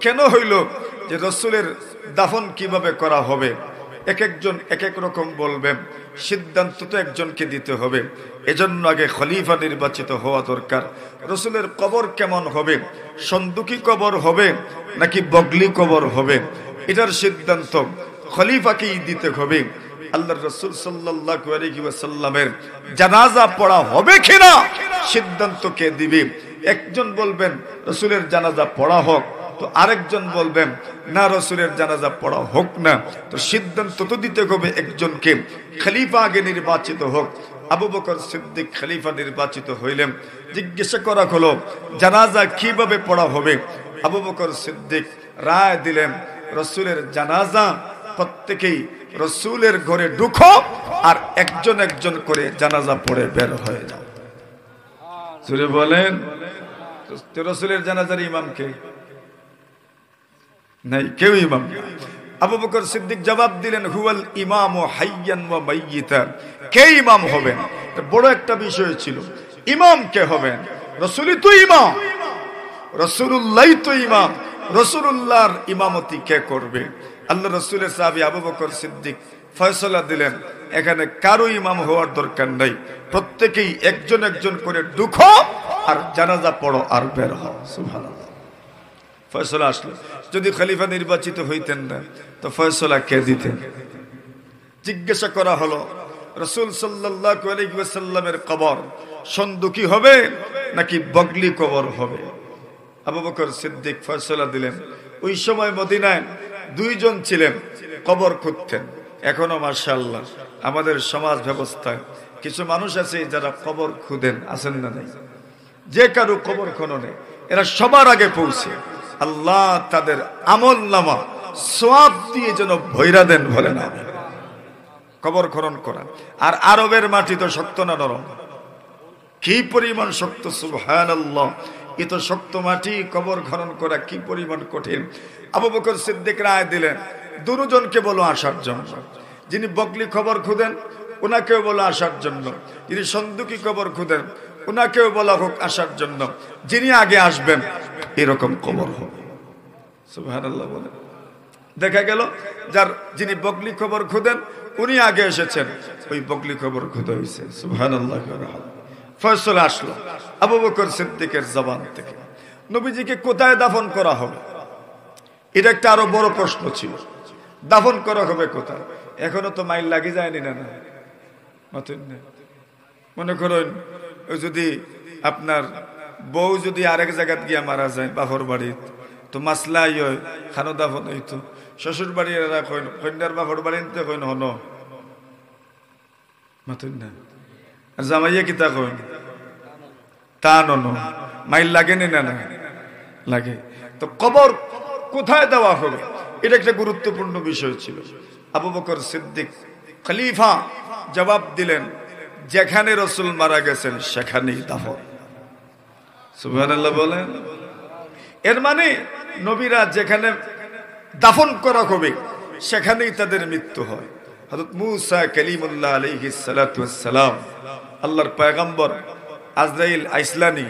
কেন হইল? যে রাসূলের দাফন কিভাবে করা হবে, এক একজন এক এক রকম বলবেন, সিদ্ধান্ত তো একজনকে দিতে হবে। এজন্য আগে খলিফা নির্বাচিত হওয়া দরকার। রাসূলের কবর কেমন হবে, সন্দুকি কবর হবে নাকি বগলি কবর হবে, এটার সিদ্ধান্ত খলিফাকেই দিতে হবে। আল্লাহর রাসূল সাল্লাল্লাহু আলাইহি ওয়াসাল্লামের জানাজা পড়া হবে কিনা সিদ্ধান্ত কে দিবে? একজন বলবেন রাসূলের জানাজা পড়া হোক, তো আরেকজন বলবেন না রাসূলের জানাজা পড়া হোক না। তো সিদ্ধান্ত তো দিতে হবে একজনকে। খলিফা আগে নির্বাচিত হোক। আবু বকর সিদ্দিক খলিফা নির্বাচিত হইলেন। জিজ্ঞাসা করা হলো জানাজা কিভাবে পড়া হবে। আবু বকর সিদ্দিক রায় দিলেন রাসূলের জানাজা প্রত্যেকেই রাসূলের ঘরে ঢুকো আর একজন একজন করে জানাজা পড়ে বের হয়ে যাও। সুরে বলেন রাসূলের জানাজার ইমাম কে? নাই, কেউ ইমাম না। আবু বকর সিদ্দিক জবাব দিলেন হুয়াল ইমামু হাইয়ান ওয়া মাইয়িতান। কে ইমাম হবেন? বড় একটা বিষয় ছিল। ইমাম কে হবেন? রাসূলই তো ইমাম, রাসূলুল্লাহই তো ইমাম। রাসূলুল্লাহর ইমামতি কে করবে? আল্লাহ রাসূলের সাহাবী আবু বকর সিদ্দিক ফয়সালা দিলেন এখানে কারো ইমাম হওয়ার দরকার নাই, প্রত্যেকেই একজন একজন করে ঢুকো আর জানাজা পড়ো আর বের হও। সুবহানাল্লাহ। ফয়সালা আসলো। যদি খলিফা নির্বাচিত হইতেন না তো ফয়সালা কে দিতেন? জিজ্ঞাসা করা হলো রাসূল সাল্লাল্লাহু আলাইহি ওয়াসাল্লামের কবর সন্দুকি হবে নাকি বগলি কবর হবে? আবু বকর সিদ্দিক ফয়সালা দিলেন। ওই সময় মদিনায় দুইজন ছিলেন কবর খুঁড়তেন। এখনো মাশাআল্লাহ আমাদের সমাজ ব্যবস্থায় কিছু মানুষ আছে যারা কবর খুঁদেন, আছেন না নাই? যে কারো কবর খননে এরা সবার আগে পৌঁছে আল্লাহ তাদের আমল নামা সওয়াব দিয়ে যেন ভৈরা দেন, বলেন আমিন। কবর খনন করা। আর আরবের মাটি তো শক্ত না নরম? কি পরিমাণ শক্ত! সুবহানাল্লাহ। এত শক্ত মাটি কবর খনন করা কি পরিমাণ কঠিন! আবু বকর সিদ্দিক রায় দিলেন দুজনকে বলো আসার জন্য। যিনি বগলি কবর খুঁদেন ওনাকেও বলো আসার জন্য, যিনি সন্দুকি কবর খুঁদেন ওনাকেও বলা হোক আসার জন্য। যিনি আগে আসবেন এরকম কবর হবে। সুবহানাল্লাহ বলেন। দেখা গেল যিনি বগলি কবর খুঁদেন উনি আগে এসেছেন, ওই বগলি কবর খুঁজে হয়েছে। সুবহানাল্লাহ। ফয়সালা আসলো আবু বকর সিদ্দিকের জবান থেকে। নবীজিকে কোথায় দাফন করা হবে এটা একটা আরো বড় প্রশ্ন ছিল। দাফন করা হবে কোথায়? এখনো তো মাইল লাগি যায়নি না? মনে করুন যদি আপনার বউ যদি আরেক জায়গাত গিয়া মারা যায় বাপর বাড়িত, তো মাসলাই হয় খানো দাফন হইতো। শ্বশুর বাড়ি এরা কন্যার বাপর বাড়িতে কইন হন মাতুন না, আর জামাইয়া কিতা কইন তা নন। মাইল লাগেনি না? না লাগে। তো কবর কোথায় দেওয়া হবে এটা একটা গুরুত্বপূর্ণ বিষয় ছিল। আবু বকর সিদ্দিক খলিফা জবাব দিলেন যেখানে রাসূল মারা গেছেন সেখানেই দাফন। সুবহানাল্লাহ বলেন। এর মানে নবীরা যেখানে দাফন করা হবে সেখানেই তাদের মৃত্যু হয়। হযরত মূসা কালিমুল্লাহ আলাইহিস সালাতু ওয়াস সালাম, আল্লাহর পয়গম্বর, আজরাইল আইসলানি।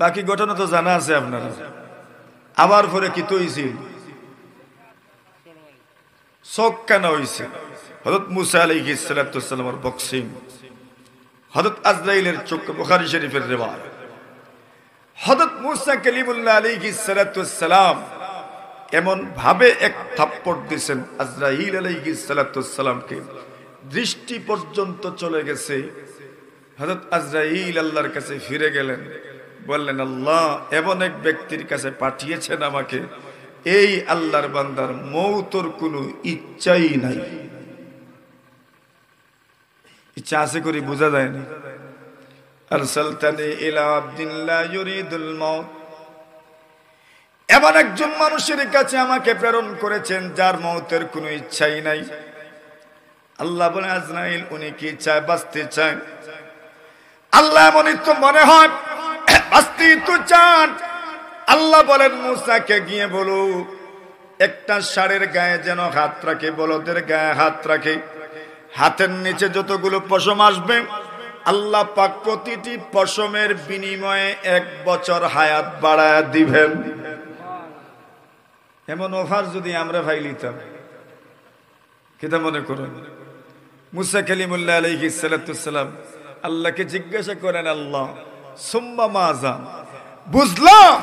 বাকি ঘটনা তো জানা আছে আপনারা। আবার পরে কি তো হইছিল? শোক কেন হইছে? হযরত মূসা আলাইহিস সালাতু ওয়াস সালামের বক্সিং, হযরত আজরাইলের চোখ, বুখারী শরীফের রিওয়ায়াত। হযরত মূসা কালিমুল্লাহ আলাইহিস সালাতু ওয়াস সালাম এমন ভাবে এক থাপ্পড় দিয়েছেন আজরাইল আলাইহিস সালাতু ওয়াস সালামকে, দৃষ্টি পর্যন্ত চলে গেছে। হযরত আজরাইল আল্লাহর কাছে ফিরে গেলেন, বললেন আল্লাহ এমন এক ব্যক্তির কাছে পাঠিয়েছেন আমাকে, এই আল্লাহর বান্দার মওতের কোনো ইচ্ছাই নাই। ইচ্ছা আছে করে বোঝা যায় না। আরসালতানি ইলা আবদিন লা ইউরিদুল মাউত, এমন একজন মানুষের কাছে আমাকে প্রেরণ করেছেন যার মওতের কোনো ইচ্ছাই নাই। আল্লাহ বলেন আজরাইল উনি কি চায়? বাঁচতে চায়। আল্লাহ এমনই তো মনে হয় বাঁচতে তো চান। আল্লাহ বলেন মূসাকে গিয়ে বলো একটা ষাঁড়ের গায়ে যেন হাত রাখে, বলদের গায়ে হাত রাখে, হাতের নিচে যতগুলো পশম আসবে আল্লাহ পাক প্রতিটি পশমের বিনিময়ে 1 বছর হায়াত বাড়ায় দিবেন। এমন অফার যদি আমরা ভাই লিতাম, কিতা মনে করুন? মুসা কালিমুল্লাহ আলাইহিস সালাতু সালাম আল্লাহকে জিজ্ঞাসা করেন, আল্লাহ সুম্মা মাজা, বুঝলাম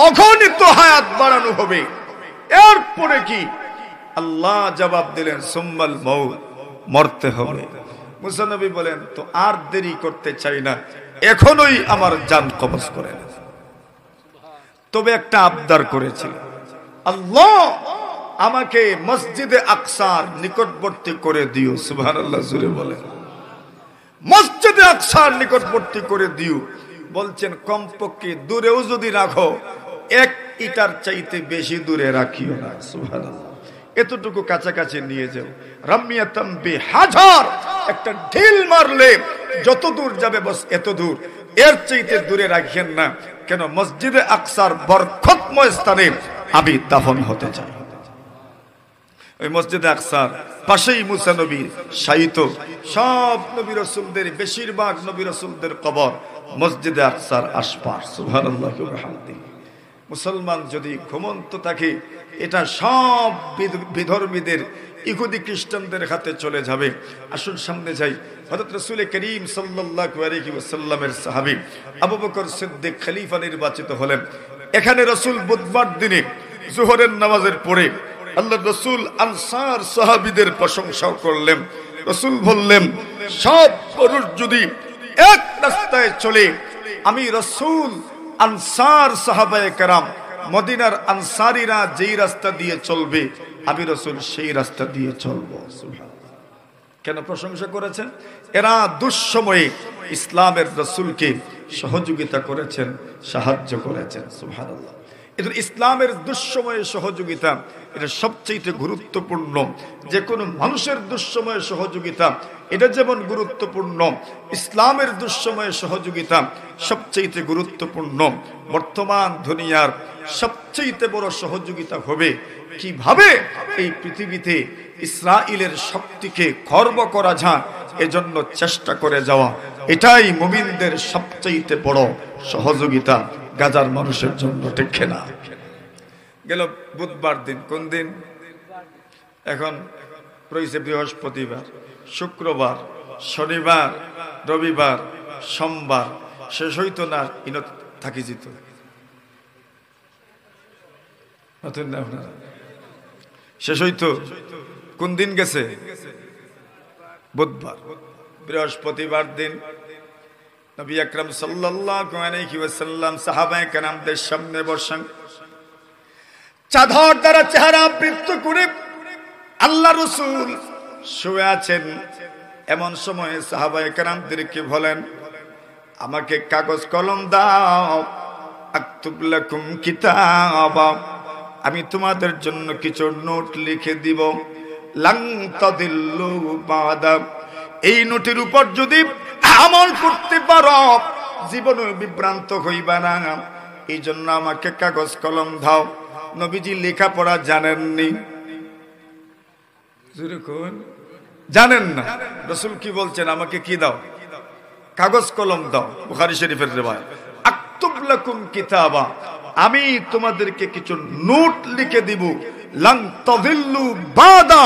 অগণিত হায়াত বাড়ানো হবে, এরপরে কি? আল্লাহ জবাব দিলেন সুম্মাল মউত, মরতে হবে। মুসা নবী বলেন, তো আর দেরি করতে চাই না, এখনই আমার জান কবজ করে নেন। তবে একটা আবদার করেছিল, আল্লাহ আমাকে মসজিদে আকসার নিকটবর্তী করে দিও। সুবহানাল্লাহ, জোরে বলেন। মসজিদে আকসার নিকটবর্তী করে দিও বলছেন, কমপক্ষে দূরেও যদি রাখো 1 ইটার চাইতে বেশি দূরে রাখিও না। সুবহানাল্লাহ, এতটুকু কাছাকাছি নিয়ে যাও। রামিয়াতাম বিহাজার, একটা ঢিল মারলে যত দূর যাবে বস এত দূর, এর চাইতে দূরে রাখেন না। কেন? মসজিদে আকসার বরকতময় স্থানে আমি দাফন হতে চাই। ওই মসজিদে আকসার পাশেই মুসা নবী শায়িত। সব নবী রাসূলদের, বেশিরভাগ নবী রাসূলদের কবর মসজিদে আকসার আশপাশ। সুবহানাল্লাহ ওয়া বিহামদিহি। মুসলমান যদি ঘুমন্ত থাকে, এটা সব বিধর্মীদের, ইহুদি খ্রিস্টানদের হাতে চলে যাবে। আসুন সামনে যাই। হযরত রাসূল করিম সাল্লাল্লাহু আলাইহি ওয়াসাল্লামের সাহাবী আবু বকর সিদ্দিক খলিফা নির্বাচিত হলেন। এখানে রাসূল বুধবার দিনে যোহরের নামাজের পরে আল্লাহর রাসূল আনসার সাহাবীদের প্রশংসা করলেন। রাসূল বললেন, সব পুরুষ যদি এক রাস্তায় চলে, আমি রাসূল আনসার সাহাবায়ে কেরাম, মদিনার আনসারীরা যেই রাস্তা দিয়ে চলবে, আমি রাসূল সেই রাস্তা দিয়ে চলবো। সুবহানাল্লাহ। কেন প্রশংসা করেছেন? এরা দুঃসময়ে ইসলামের রাসূলকে সহযোগিতা করেছেন, সাহায্য করেছেন। সুবহানাল্লাহ। এদের ইসলামের দুঃসময়ে সহযোগিতা, এটা সবচেয়ে গুরুত্বপূর্ণ। যে কোনো মানুষের দুঃসময়ে সহযোগিতা এটা যেমন গুরুত্বপূর্ণ, ইসলামের দুঃসময়ে সহযোগিতা সবচেয়ে গুরুত্বপূর্ণ। বর্তমান দুনিয়ার সবচেয়ে বড় সহযোগিতা হবে কিভাবে এই পৃথিবীতে ইসরায়েলের শক্তিকে খর্ব করা যায়, এজন্য চেষ্টা করে যাওয়া। এটাই মুমিনদের সবচেয়ে বড় সহযোগিতা গাজার মানুষের জন্য। ঠিক না? গেল বুধবার দিন, কোন দিন? এখন রয়েছে বৃহস্পতিবার, শুক্রবার, শনিবার, রবিবার, সোমবার। শেষ হইতো না, ইনত থাকি যেত। নতুন না আপনারা? শেষ হইতো কোন দিন গেছে? বুধবার। বৃহস্পতিবার দিন নবী আকরাম সাল্লাল্লাহু আলাইহি ওয়াসাল্লাম সাহাবায়ে কেরামদের সামনে বসেন, চাদর দ্বারা চেহারা আবৃত করে আল্লাহ রাসূল শুয়ে আছেন। এমন সময় সাহাবায়ে কেরামদেরকে বলেন, আমাকে কাগজ কলম দাও, আকতুব লাকুম কিতাবা, আমি তোমাদের জন্য কিছু নোট লিখে দিব। লাং তাদিল্লু বাদা, এই নোটের উপর যদি আমল করতে পারো জীবনে বিভ্রান্ত হইবা না, এই জন্য আমাকে কাগজ কলম দাও। নবীজি লেখাপড়া জানেননি, জানেন না। রাসূল কি বলছেন? আমাকে কি দাও? কাগজ কলম দাও। বুখারী শরীফের রিওয়ায়াত, আকতুব লাকুম কিতাবা, আমি তোমাদেরকে কিছু নোট লিখে দিব। লাং তাদিল্লু বাদা,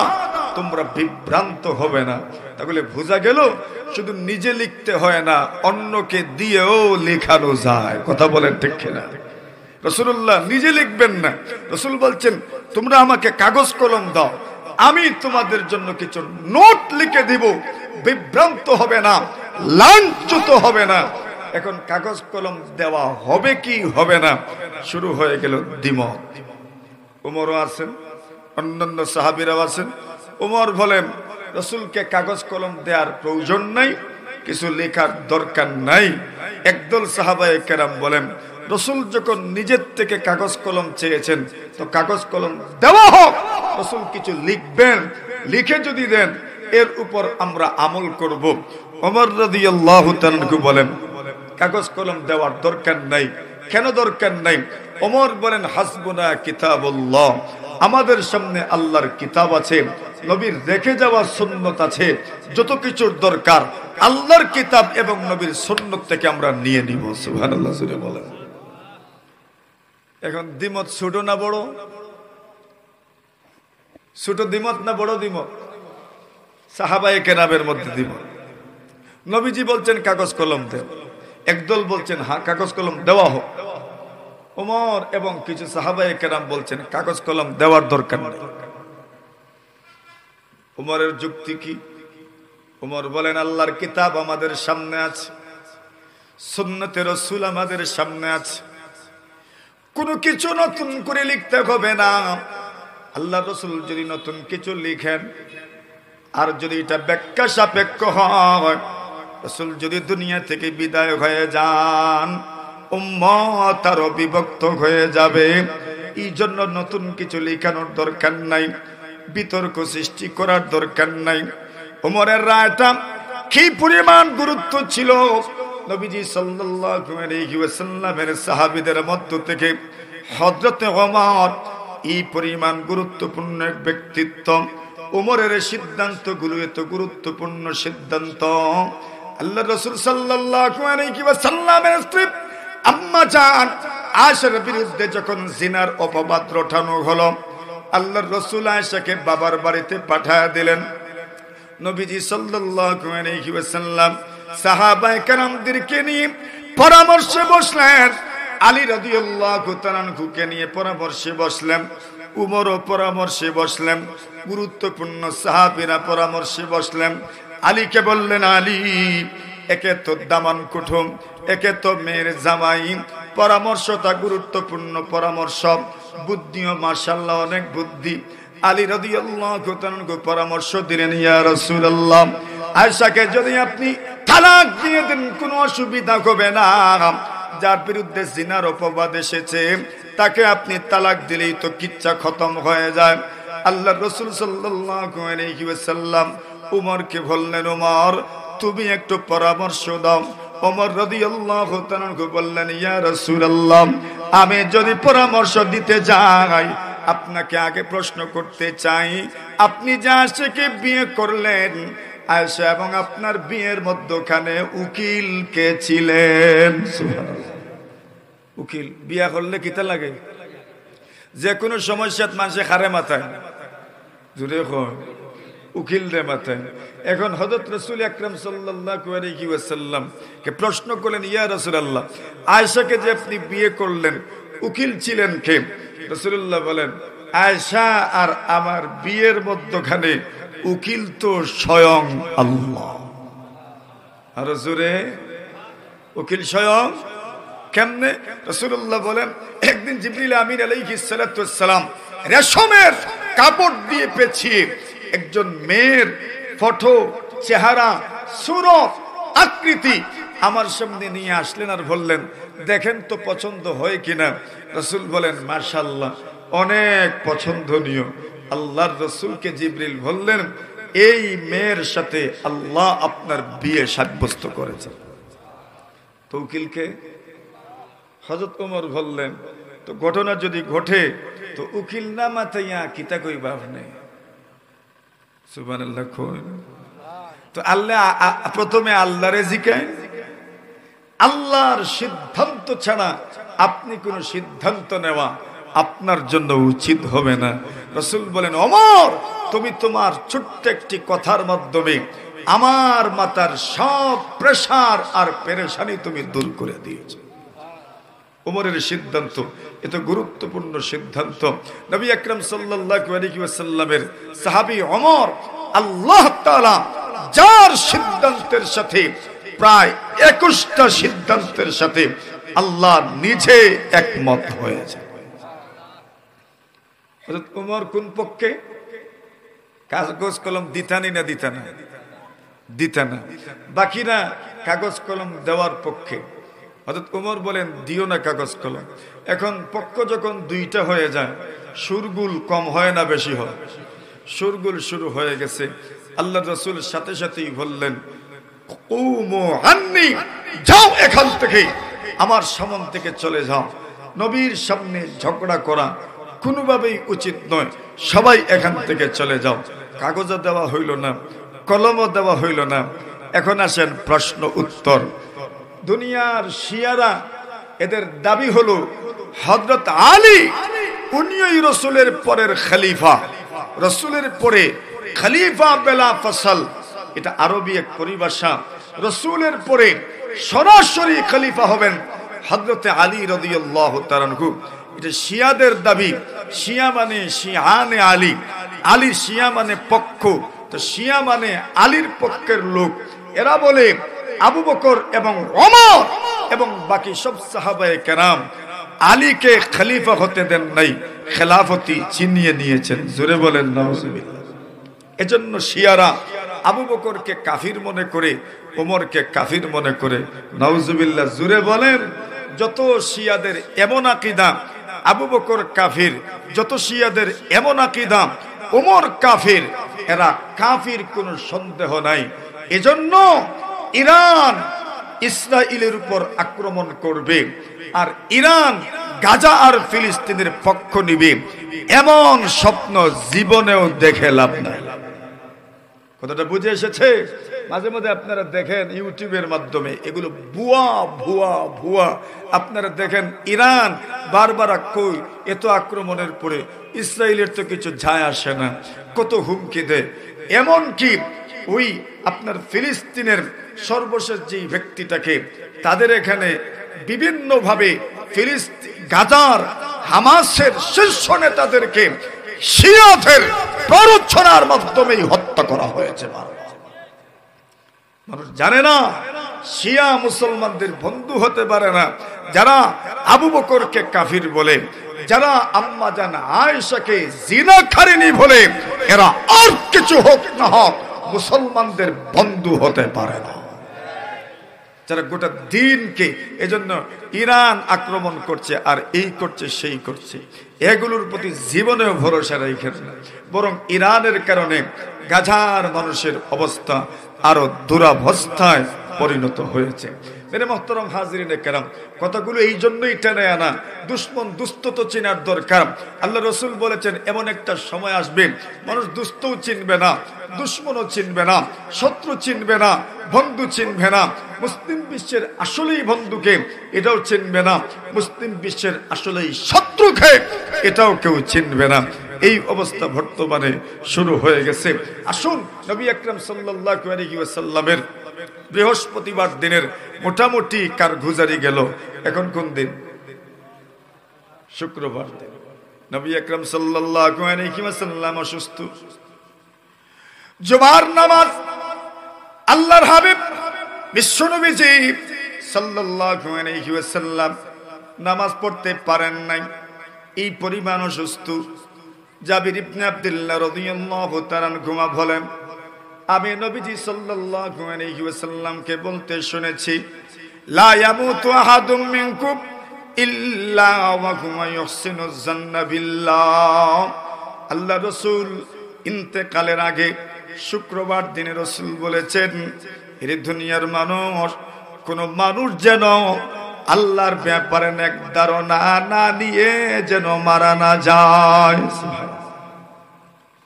তোমরা বিভ্রান্ত হবে না। তাহলে বোঝা গেল শুধু নিজে লিখতে হয় না, অন্যকে দিয়েও লেখানো যায়। কথা বলেন ঠিক কিনা? রাসূলুল্লাহ নিজে লিখবেন না, রাসূল বলছেন তোমরা আমাকে কাগজ কলম দাও, আমি তোমাদের জন্য কিছু নোট লিখে দিব, বিভ্রান্ত হবে না, লাঞ্ছিত হবে না। এখন কাগজ কলম দেওয়া হবে কি হবে না, শুরু হয়ে গেল দ্বিমত। ওমরও আছেন, অন্যান্য সাহাবীরাও আছেন। ওমর বলেন, রাসূলকে কাগজ কলম দেওয়ার প্রয়োজন নাই, কিছু লেখার দরকার নাই। একদল সাহাবায়ে কেরাম বলেন, রাসূল যখন নিজের থেকে কাগজ কলম চেয়েছেন, তো কাগজ কলম দেওয়া হোক, রাসূল কিছু লিখবেন, লিখে যদি দেন এর উপর আমরা আমল করব। ওমর রাদিয়াল্লাহু তাআলা বলেন, কাগজ কলম দেওয়ার দরকার নাই। কেন দরকার নাই? ওমর বলেন, হাসবুনা কিতাবুল্লাহ, আমাদের সামনে আল্লাহর কিতাব আছে, নবীর রেখে যাওয়া সুন্নত আছে। যত কিছুর দরকার আল্লাহর কিতাব এবং নবীর সুন্নত থেকে আমরা নিয়ে নিব। সুবহানাল্লাহ জোরে বলেন। এখন দ্বিমত ছোট না বড়? ছোট দ্বিমত না বড় দ্বিমত? সাহাবায়ে কেরামের মধ্যে দ্বিমত। নবীজি বলছেন কাগজ কলম দেন, একদল বলছেন হ্যাঁ কাগজ কলম দেওয়া হোক। ওমর এবং কিছু সাহাবায়ে কেরাম বলছেন কাগজ কলম দেওয়ার দরকার নেই। ওমরের যুক্তি কি? ওমর বলেন আল্লাহর কিতাব আমাদের সামনে আছে, সুন্নতে রাসূল আমাদের সামনে আছে, কোনো কিছু নতুন করে লিখতে হবে না। আল্লাহ রাসূল যদি নতুন কিছু লিখেন আর যদি এটা ব্যাখ্যা সাপেক্ষ হয়, রাসূল যদি দুনিয়া থেকে বিদায় হয়ে যান, উম্মত আরো বিভক্ত হয়ে যাবে। এই জন্য নতুন কিছু লেখানোর দরকার নাই, বিতর্ক সৃষ্টি করার দরকার নাই। ওমরের রায়টা কি পরিমাণ গুরুত্ব ছিল! নবীজি সাল্লাল্লাহু আলাইহি ওয়াসাল্লামের সাহাবীদের মধ্য থেকে হযরত ওমর এই পরিমাণ গুরুত্বপূর্ণ এক ব্যক্তিত্ব। ওমরের সিদ্ধান্তগুলো এত গুরুত্বপূর্ণ সিদ্ধান্ত। আল্লাহ রাসূল সাল্লাল্লাহু আলাইহি ওয়াসাল্লামের স্ত্রী আম্মা জান আয়েশার বিরুদ্ধে যখন জিনার অপবাদ রটানো হলো, আল্লাহর রাসূল আয়েশাকে বাবার বাড়িতে পাঠিয়ে দিলেন। নবীজি সাল্লাল্লাহু আলাইহি ওয়াসাল্লাম সাহাবায়ে কেরামদেরকে নিয়ে পরামর্শে বসলেন। আলী রাদিয়াল্লাহু তাআলা আনহুকে নিয়ে পরামর্শে বসলেন, উমরও পরামর্শে বসলেন, গুরুত্বপূর্ণ সাহাবীরা পরামর্শে বসলেন। আলীকে বললেন, আলী একে তো দামান কুটুম, একে তো মেয়ের জামাই, পরামর্শটা গুরুত্বপূর্ণ পরামর্শ, বুদ্ধিও মাশাআল্লাহ অনেক বুদ্ধি। আলী রাদিয়াল্লাহু তাআলা পরামর্শ দিলেন, ইয়া রাসূলুল্লাহ, আয়েশাকে যদি আপনি তালাক দিয়ে দেন কোনো অসুবিধা হবে না। যার বিরুদ্ধে জিনার অপবাদ এসেছে তাকে আপনি তালাক দিলেই তো কিচ্ছা খতম হয়ে যায়। আল্লাহর রাসূল সাল্লাল্লাহু আলাইহি ওয়াসাল্লাম উমরকে বললেন, উমর তুমি একটু পরামর্শ দাও। ওমর রাদিয়াল্লাহু তাআলা বললেন, ইয়া রাসূলুল্লাহ, আমি যদি পরামর্শ দিতে যাই আপনাকে আগে প্রশ্ন করতে চাই, আপনি যে আয়েশাকে বিয়ে করলেন, আয়েশা এবং আপনার বিয়ের মধ্যখানে উকিল কে ছিলেন? সুবহানাল্লাহ। উকিল বিয়া করলে কিতা লাগে? যে কোনো সমস্যাত মানুষে খারে মাথায়, জুড়ে উকিল রে মাথায়। এখন হযরত রাসূল আকরাম সাল্লাল্লাহু আলাইহি ওয়াসাল্লাম কে প্রশ্ন করলেন, ইয়া রাসূলুল্লাহ, আয়েশাকে যে আপনি বিয়ে করলেন উকিল ছিলেন কে? রাসূলুল্লাহ বলেন, আয়েশা আর আমার বিয়ের মধ্যখানে উকিল তো স্বয়ং আল্লাহ। আর জোরে উকিল স্বয়ং কেমনে? রাসূলুল্লাহ বলেন, একদিন জিবরিল আমিন আলাইহিস সালাতু ওয়াস সালাম রেশমের কাপড় দিয়ে পেঁচিয়ে একজন মেয়ের ফটো, চেহারা, সুরত, আকৃতি আমার সামনে নিয়ে আসলেন আর বললেন, দেখেন তো পছন্দ হয় কিনা। রাসূল বলেন, মাশাআল্লাহ, অনেক পছন্দনীয়। আল্লাহর রাসূলকে জিবরিল বললেন, এই মেয়ের সাথে আল্লাহ আপনার বিয়ে সাব্যস্ত করেছেন। তো উকিলকে হযরত ওমর বললেন, তো ঘটনা যদি ঘটে তো উকিল না মাথাইয়া কিতা কইবা আপনি? সুবহানাল্লাহ। তো আল্লাহ প্রথমে আল্লাহরে জিজ্ঞাসা, আল্লাহর সিদ্ধান্ত ছাড়া আপনি কোন সিদ্ধান্ত নেওয়া আপনার জন্য উচিত হবে না। রাসূল বলেন, ওমর তুমি তোমার ছোট্ট একটি কথার মাধ্যমে আমার মাথার সব প্রেসার আর পেরেশানি তুমি দূর করে দিয়েছো। ওমরের সিদ্ধান্ত এত গুরুত্বপূর্ণ সিদ্ধান্ত। নবী আকরাম সাল্লাল্লাহু আলাইহি ওয়াসাল্লামের সাহাবী ওমর, আল্লাহ তাআলা যার সিদ্ধান্তের সাথে প্রায় 21টা সিদ্ধান্তের সাথে আল্লাহ নিজে একমত হয়েছে। হযরত ওমর কোন পক্ষে? কাগজ কলম দিতানি না দিতানা? দিতানা। বাকিরা কাগজ কলম দেওয়ার পক্ষে। হযরত ওমর বলেন, দিও না কাগজ কলম। এখন পক্ষ যখন দুইটা হয়ে যায়, সুরগুল কম হয় না বেশি হয়? সুরগুল শুরু হয়ে গেছে। আল্লাহর রাসূল সাথে সাথেই বললেন, কুমু আন্নি, যাও এখান থেকে, আমার সামনে থেকে চলে যাও। নবীর সামনে ঝগড়া করা কোনোভাবেই উচিত নয়। সবাই এখান থেকে চলে যাও। কাগজও দেওয়া হইল না, কলমও দেওয়া হইল না। এখন আসেন প্রশ্ন উত্তর। দুনিয়ার শিয়ারা এদের দাবি হলো হযরত আলী উনিই রাসূলের পরের খলিফা, রাসূলের পরে খলিফা বেলা ফসল, এটা আরবি এক পরিভাষা। রাসূলের পরে সরাসরি খলিফা হবেন হযরত আলী রাদিয়াল্লাহু তাআলা আনহু। এটা শিয়াদের দাবি। শিয়া মানে শিয়ানে আলী, আলী শিয়া মানে পক্ষ, তো শিয়া মানে আলীর পক্ষের লোক। এরা বলে আবু বকর এবং ওমর এবং বাকি সব সাহাবায়ে কেরাম আলীকে খলিফা হতে দেন নাই, খেলাফতি ছিনিয়ে নিয়েছেন। জোরে বলেন নাউজুবিল্লাহ। এজন্য শিয়ারা আবু বকরকে কাফির মনে করে, ওমরকে কাফির মনে করে। নাউজুবিল্লাহ। জোরে বলেন। যত শিয়াদের এমন আকীদা আবু বকর কাফির, যত শিয়াদের এমন আকীদা ওমর কাফির, এরা কাফির কোনো সন্দেহ নাই। এজন্য ইরান ইসরায়েলের উপর আক্রমণ করবে, আর ইরান গাজা আর ফিলিস্তিনের পক্ষ নিবে, এমন স্বপ্ন জীবনেও দেখে লাভ নাই। কথাটা বুঝে এসেছে? মাঝে মাঝে আপনারা দেখেন ইউটিউবের মাধ্যমে এগুলো ভুয়া ভুয়া ভুয়া। আপনারা দেখেন ইরান বারবার কই এত আক্রমণের পরে ইসরায়েলের তো কিছু যায় আসে না, কত হুমকি দেয়। এমন কি ওই আপনার ফিলিস্তিনের সর্বশেষ যে ব্যক্তিটাকে তাদের এখানে বিভিন্নভাবে গাজার হামাসের শীর্ষ নেতাদেরকে শিয়াদের প্ররোচনার মাধ্যমেই হত্যা করা হয়েছে। মানুষ জানে না শিয়া মুসলমানদের বন্ধু হতে পারে না। যারা আবু বকরকে কাফির বলে, যারা আম্মা জান আয়েশাকে জিনাকারিনী বলে, এরা আর কিছু হোক না হোক মুসলমানদের বন্ধু হতে পারে না। যারা গোটা দিনকে এজন্য ইরান আক্রমণ করছে আর এই করছে সেই করছে, এগুলোর প্রতি জীবনেও ভরসা রাখেন না। বরং ইরানের কারণে গাজার মানুষের অবস্থা আরো দুরাবস্থায় পরিণত হয়েছে। মেরে মোহতারাম হাজিরিনে কেরাম, কথাগুলো এই জন্যই টেনে আনা। দুশ্মন দুস্থ তো চেনার দরকার। আল্লাহ রসুল বলেছেন এমন একটা সময় আসবে মানুষ দুস্থও চিনবে না, দুশ্মনও চিনবে না, শত্রু চিনবে না, বন্ধু চিনবে না। মুসলিম বিশ্বের আসলেই বন্ধুকে এটাও চিনবে না, মুসলিম বিশ্বের আসলেই শত্রুকে এটাও কেউ চিনবে না। এই অবস্থা বর্তমানে শুরু হয়ে গেছে। আসুন নবী আকরাম সাল্লাল্লাহু আলাইহি ওয়াসাল্লামের বৃহস্পতিবার দিনের মোটামুটি কারগুজারি গেল। এখন কোন দিন? শুক্রবার দিন। নবী আকরাম সাল্লাল্লাহু আলাইহি ওয়াসাল্লাম অসুস্থ। জুমার নামাজ আল্লাহর হাবিব বিশ্বনবীজি সাল্লাল্লাহু আলাইহি ওয়াসাল্লাম নামাজ পড়তে পারেন নাই, এই পরিমাণ অসুস্থ। জাবির ইবনে আব্দুল্লাহ রাদিয়াল্লাহু তাআলা আনহু বলেন, আমি নবীজি সাল্লাল্লাহু আলাইহি ওয়াসাল্লামকে বলতে শুনেছি, লা ইয়ামুতু আহাদুম মিনকুম ইল্লা ওয়া হুয়া ইহসিনু যান্না বিল্লাহ। আল্লাহ রাসূল ইন্তেকালের আগে শুক্রবার দিনে রাসূল বলেছেন, এর দুনিয়ার মানুষ, কোন মানুষ যেন আল্লাহর ব্যাপারে নেক ধারণা না নিয়ে যেন মারা না যায়।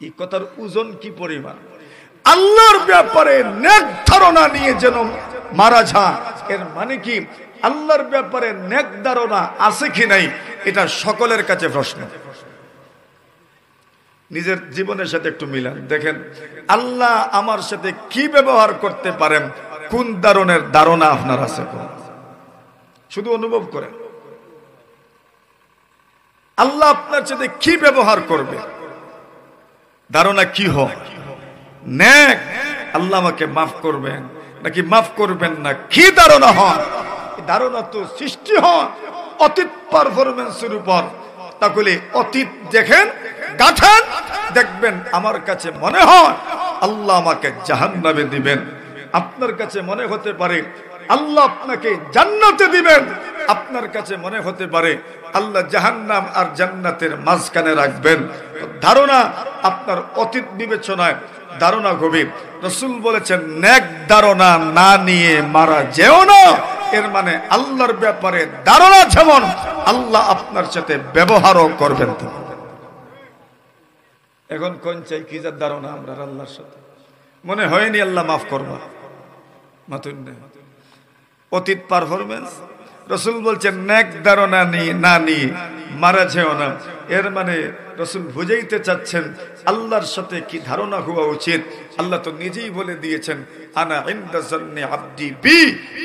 এই কথার ওজন কি পরিমাণ! আল্লাহর ব্যাপারে নেক ধারণা নিয়ে যেন মারা যায়, এর মানে কি আল্লাহর ব্যাপারে নেক ধারণা আছে কি নাই এটা সকলের কাছে প্রশ্ন। নিজের জীবনের সাথে একটু মিলান, দেখেন আল্লাহ আমার সাথে কি ব্যবহার করতে পারেন, কোন ধরনের ধারণা আপনার আছে, শুধু অনুভব করেন। আল্লাহ আপনার সাথে কি ব্যবহার করবে, ধারণা কি হয়? নেক, আল্লাহ আমাকে মাফ করবেন নাকি মাফ করবেন না, কি ধারণা হয়? ধারণা তো সৃষ্টি হয় অতীত পারফরমেন্সের উপর। তাহলে অতীত দেখেন, গাঁথেন, দেখবেন আমার কাছে মনে হয় আল্লাহ আমাকে জাহান্নামে দিবেন, আপনার কাছে মনে হতে পারে আল্লাহ আপনাকে জান্নাতে দিবেন, আপনার কাছে মনে হতে পারে আল্লাহ জাহান্নাম আর জান্নাতের মাঝখানে রাখবেন। ধারণা আপনার অতীত বিবেচনায় ধারণা গভীর। রাসূল বলেছেন, নেক ধারণা না নিয়ে মারা যেও না। এর মানে আল্লাহর ব্যাপারে ধারণা যেমন, আল্লাহ আপনার সাথে ব্যবহারও করবেন। এখন কোন চাই কি যার ধারণা আমরা আল্লাহর সাথে মনে হয়নি আল্লাহ মাফ করবা মাতুন অতীত পারফরমেন্স রসুল বলছেন নেক ধারণা না নিয়ে মারা যেও না। এর মানে রসুল বুঝাইতে চাচ্ছেন আল্লাহর সাথে কি ধারণা হওয়া উচিত। আল্লাহ তো নিজেই বলে দিয়েছেন আনা ইনদা যান্নি আবদি বি,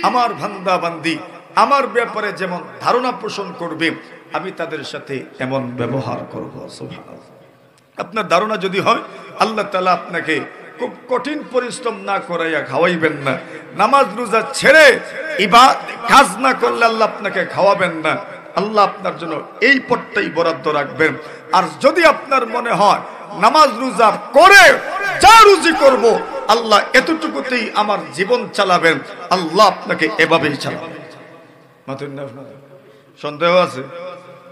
আমার বান্দা বান্দি আমার ব্যাপারে যেমন ধারণা পোষণ করবে আমি তাদের সাথে এমন ব্যবহার করব। সুবহানাল্লাহ। আপনার ধারণা যদি হয় আল্লাহ তাআলা আপনাকে খুব কঠিন পরিশ্রম না করাইয়া খাওয়াইবেন না, নামাজ রোজা ছেড়ে ইবাদত কাজ না করলে আল্লাহ আপনাকে খাওয়াবেন না। আল্লাহ আপনার জন্য এই পথটাই বরাদ্দ রাখবেন। আর যদি আপনার মনে হয় নামাজ রোজা করে যা রুজি করব আল্লাহ এতটুকুতেই আমার জীবন চালাবেন, আল্লাহ আপনাকে এভাবেই চালাবেন। সন্দেহ আছে?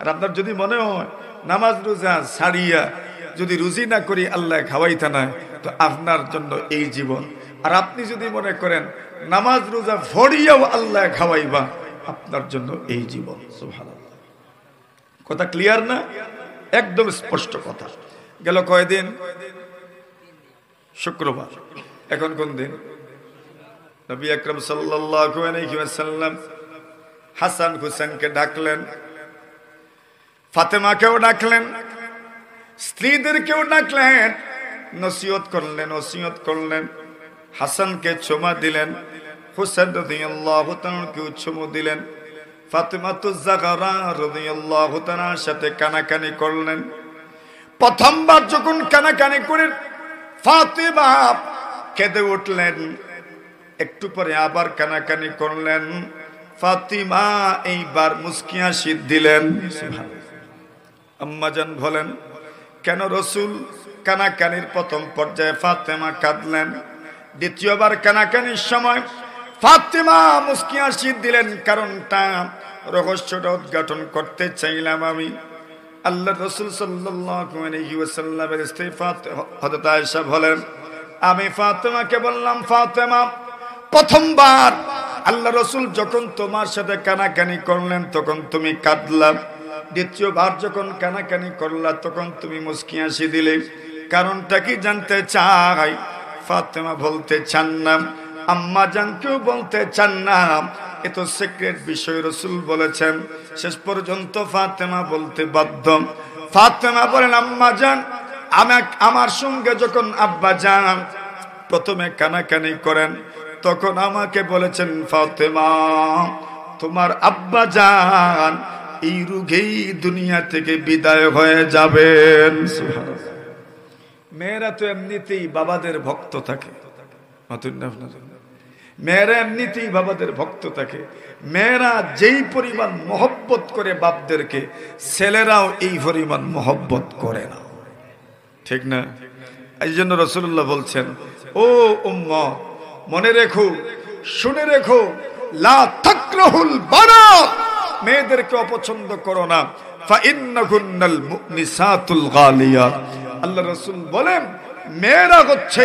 আর আপনার যদি মনে হয় নামাজ রোজা ছাড়িয়া যদি রুজি না করি আল্লাহ খাওয়াইতা না, তো আপনার জন্য এই জীবন। আর আপনি যদি মনে করেন নামাজ রোজা ভরিয়াও আল্লাহ খাওয়াইবা, আপনার জন্য এই জীবন। সুবহানাল্লাহ। কথা ক্লিয়ার না? একদম স্পষ্ট কথা। গেল কয়দিন? শুক্রবার। এখন কোন দিন? নবী আকরাম সাল্লাল্লাহু আলাইহি ওয়াসাল্লাম হাসান হুসেনকে ডাকলেন, ফাতেমাকেও ডাকলেন, স্ত্রীদেরকেও ডাকলেন, নসিহত করলেন। হাসানকে চুমা দিলেন, হুসেন রাদিয়াল্লাহু তাআলাকে চুমু দিলেন, ফাতেমাতুজ জাহরা রাদিয়াল্লাহু তাআলার সাথে কানাকানি করলেন। প্রথমবার যখন কানাকানি করে ফাতেমা কেঁদে উঠলেন, একটু পরে আবার কানাকানি করলেন, ফাতিমা এইবার মুস্কি হাসি দিলেন। আম্মাজান বলেন কেন রসুল কানাকানির প্রথম পর্যায়ে ফাতেমা কাঁদলেন, দ্বিতীয়বার কানাকানির সময় ফাতেমা মুস্কি হাসি দিলেন? কারণটা রহস্যটা উদ্ঘাটন করতে চাইলাম আমি। আল্লাহ রসুল সাল্লাল্লাহু আলাইহি ওয়াসাল্লামের স্ত্রী হযরত আয়েশা বলেন, আমি ফাতেমাকে বললাম, ফাতেমা প্রথমবার আল্লাহ রসুল যখন তোমার সাথে কানাকানি করলেন তখন তুমি কাঁদলাম, দ্বিতীয়বার যখন কানাকানি করলা তখন তুমি মুস্কি হাসি দিলে, কারণটা কি জানতে চাই? ফাতেমা বলতে চান না, আম্মা জান কেউ বলতে চান না, এ তো সিক্রেট বিষয় রসুল বলেছেন। শেষ পর্যন্ত ফাতেমা বলতে বাধ্য। ফাতেমা বলেন, আম্মা জান আমার সঙ্গে যখন আব্বা জান প্রথমে কানাকানি করেন তখন আমাকে বলেছেন, ফাতেমা তোমার আব্বা জান এই রোগেই দুনিয়া থেকে বিদায় হয়ে যাবেন। মেয়েরা তো এমনিতেই বাবাদের ভক্ত থাকে, মেয়েরা এমনিতেই বাবাদের ভক্ত থাকে। মেয়েরা যেই পরিমাণ মহব্বত করে বাপদেরকে, ছেলেরাও এই পরিমাণ মহব্বত করে না, ঠিক না? এই জন্য রাসূলুল্লাহ বলছেন, ও উম্মত মনে রেখো, শুনে রেখো, লা তাকরাহুল বানাত, মেয়েদেরকে অপছন্দ করো না, ফা ইন্নাকুন্নাল মুনিসাতুল গালিয়াত। আল্লাহ রাসূল বলেন মেয়েরা হচ্ছে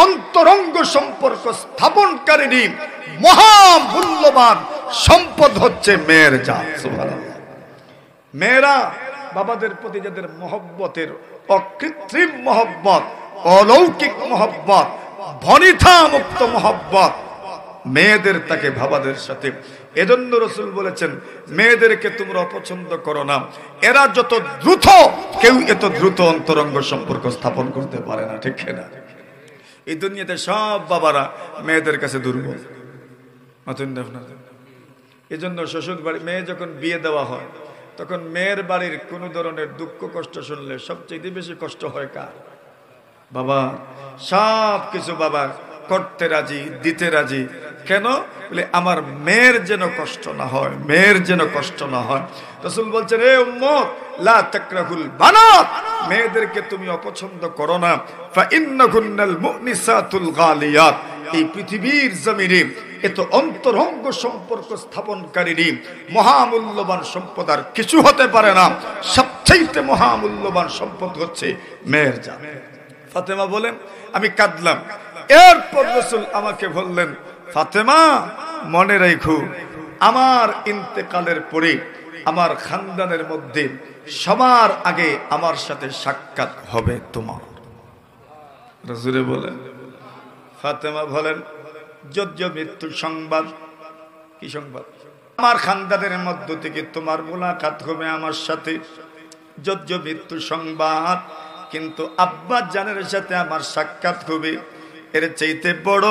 অন্তরঙ্গ সম্পর্ক স্থাপনকারী মহামূল্যবান সম্পদ, হচ্ছে মেয়ের জাত। সুবহানাল্লাহ। মেয়েরা বাবাদের প্রতি যাদের মহব্বতের অকৃত্রিম মহব্বত, অলৌকিক মহব্বত, বনিতা মুক্ত মহব্বত, মেয়েদের তাকে বাবাদের সাথে। এজন্য রাসূল বলেছেন মেয়েদেরকে তোমরা অপছন্দ করো না, এরা যত দ্রুত, কেউ এত দ্রুত অন্তরঙ্গ সম্পর্ক স্থাপন করতে পারে না, ঠিক না? এই দুনিয়াতে সব বাবারা মেয়েদের কাছে দুর্বল। এজন্য শ্বশুর বাড়ি মেয়ে যখন বিয়ে দেওয়া হয় তখন মেয়ের বাড়ির কোন ধরনের দুঃখ কষ্ট শুনলে সবচেয়ে বেশি কষ্ট হয় কার? বাবা। সব কিছু বাবা করতে রাজি, দিতে রাজি। কেন? বলে আমার মেয়ের যেন কষ্ট না হয়, মেয়ের যেন কষ্ট না হয়। রাসূল বলছেন, হে উম্মত লা তাকরাহুল বানাত, মেয়েদেরকে তুমি অপছন্দ করো না, ফা ইন্নাকুন্নাল মুনিসাতুল গালিয়াত। এই পৃথিবীর জমিনে এত অন্তরঙ্গ সম্পর্ক স্থাপনকারী মহামূল্যবান সম্পদ আর কিছু হতে পারে না। সবচেয়ে মহামূল্যবান সম্পদ হচ্ছে মেয়ের জাত। ফাতেমা বলেন আমি কাঁদলাম। এরপর রাসূল আমাকে বললেন, ফাতেমা মনে রেখো আমার ইন্তেকালের পরে আমার খানদানের মধ্যে সবার আগে আমার সাথে সাক্ষাৎ হবে তোমার। রাসূলে বলেন, ফাতেমা বলেন, যজ্ঞ মৃত্যুর সংবাদ। কি সংবাদ? আমার খানদানের মধ্য থেকে তোমার মুলাকাত হবে আমার সাথে, যজ্ঞ মৃত্যুর সংবাদ। কিন্তু আব্বা জানের সাথে আমার সাক্ষাৎ হবে, এর চাইতে বড়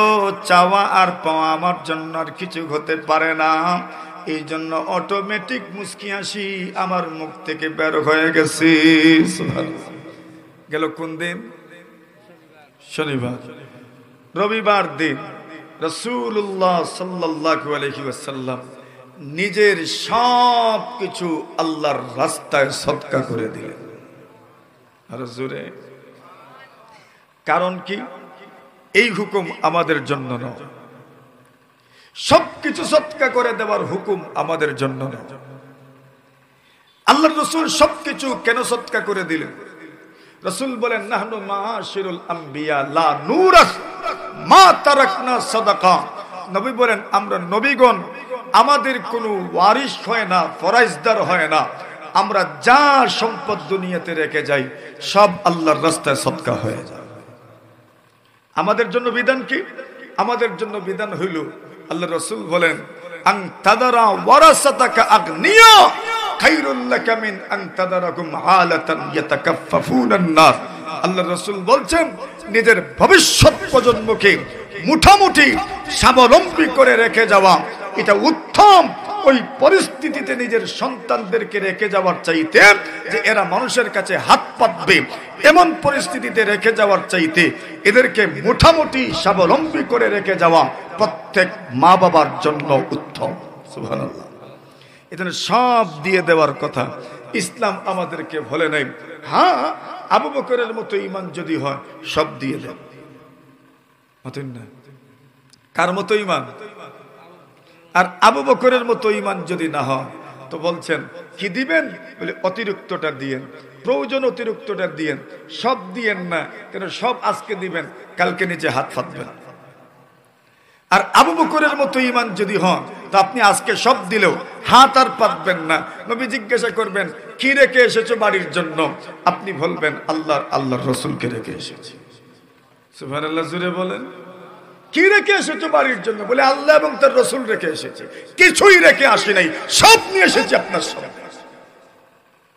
চাওয়া আর পাওয়া আমার জন্য আর কিছু হতে পারে না। এই জন্য অটোমেটিক মুস্কি হাসি আমার মুখ থেকে বের হয়ে গেছে। গেল কোন দিন? শনিবার। রবিবার দিন রাসূলুল্লাহ সাল্লাল্লাহু আলাইহি ওয়াসাল্লাম নিজের সব কিছু আল্লাহর রাস্তায় সদকা করে দিলেন। আর জোরে, কারণ কি? এই হুকুম আমাদের জন্য নয়, সবকিছু সদকা করে দেওয়ার হুকুম আমাদের জন্য নয়। আল্লাহর রাসূল সবকিছু কেন সদকা করে দিলেন? রাসূল বলেন, নাহনু মাআশিরুল আম্বিয়া লা নুরাস মা তারাকনা সাদাকা। নবী বলেন, আমরা নবীগণ আমাদের কোনো ওয়ারিশ হয় না, ফরাইজদার হয় না। আমরা যা সম্পদ দুনিয়াতে রেখে যাই সব আল্লাহর রাস্তায় সদকা হয়ে যায়। আমাদের জন্য বিধান কি? আমাদের জন্য বিধান হইল, আল্লাহ রাসূল বলেন, আন তাদারা ওয়ারাসাতাকা আগনিয়া খায়রুল লাকা মিন আন তাদারাকুম আলাতান ইয়াতাকাফফুনান নাস। আল্লাহ রাসূল বলছেন, নিজের ভবিষ্যৎ প্রজন্মকে মুঠামুঠি স্বাবলম্বী করে রেখে যাওয়া এটা উত্তম। ওই পরিস্থিতিতে নিজের সন্তানদেরকে রেখে যাওয়ার চাইতে, যে এরা মানুষের কাছে হাত পাতবে এমন পরিস্থিতিতে রেখে যাওয়ার চাইতে এদেরকে মুঠামুঠি স্বাবলম্বী করে রেখে যাওয়া প্রত্যেক মা বাবার জন্য উত্তম। সুবহানাল্লাহ। এজন্য সব দিয়ে দেওয়ার কথা ইসলাম আমাদেরকে বলে নাই। হ্যাঁ, আবু বকরের মতো ঈমান যদি হয় সব দিয়ে দেন। মতন না, কার মতো ঈমান? আর আবু বকরের মতো ঈমান যদি না হয় তো বলছেন কি দিবেন? বলে অতিরিক্তটা দিয়েন, প্রয়োজন অতিরিক্তটা দিয়েন, সব দিয়েন না। কেন? সব আজকে দিবেন, কালকে নিচে হাত ফাটবেন। আর আবু বকরের মতো ঈমান যদি হন তো আপনি আজকে সব দিলেও হাত আর পাতবেন না। নবী জিজ্ঞাসা করবেন, কি রেখে এসেছো বাড়ির জন্য? আপনি বলবেন, আল্লাহর রাসূলকে রেখে এসেছি। সুবহানাল্লাহ, জোরে বলেন। কি রেখে এসেছো বাড়ির জন্য? বলে আল্লাহ এবং তার রাসূল রেখে এসেছে, কিছুই রেখে আসি নাই, সব নিয়ে এসেছি আপনার সামনে।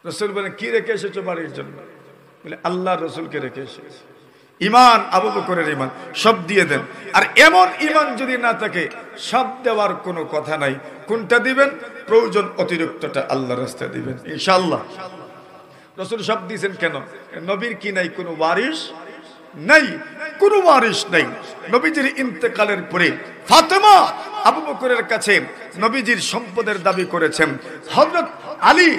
রাসূল বলেন, কি রেখে এসেছো বাড়ির জন্য? বলে আল্লাহর রাসূলকে রেখে এসেছি। ঈমান আবু বকরের ঈমান, সব দিয়ে দেন। আর এমন ঈমান যদি না থাকে, সব দেওয়ার কোনো কথা নাই। কোনটা দিবেন? প্রয়োজন অতিরিক্তটা আল্লাহর রাস্তায় দিবেন ইনশাআল্লাহ। রাসূল সব দিয়েছেন কেন? নবীর কি নাই? কোনো ওয়ারিশ নাই, কোনো ওয়ারিশ নাই। নবীজির ইন্তেকালের পরে ফাতেমা আবু বকরের কাছে নবীজির সম্পদের দাবি করেছেন, হযরত আলী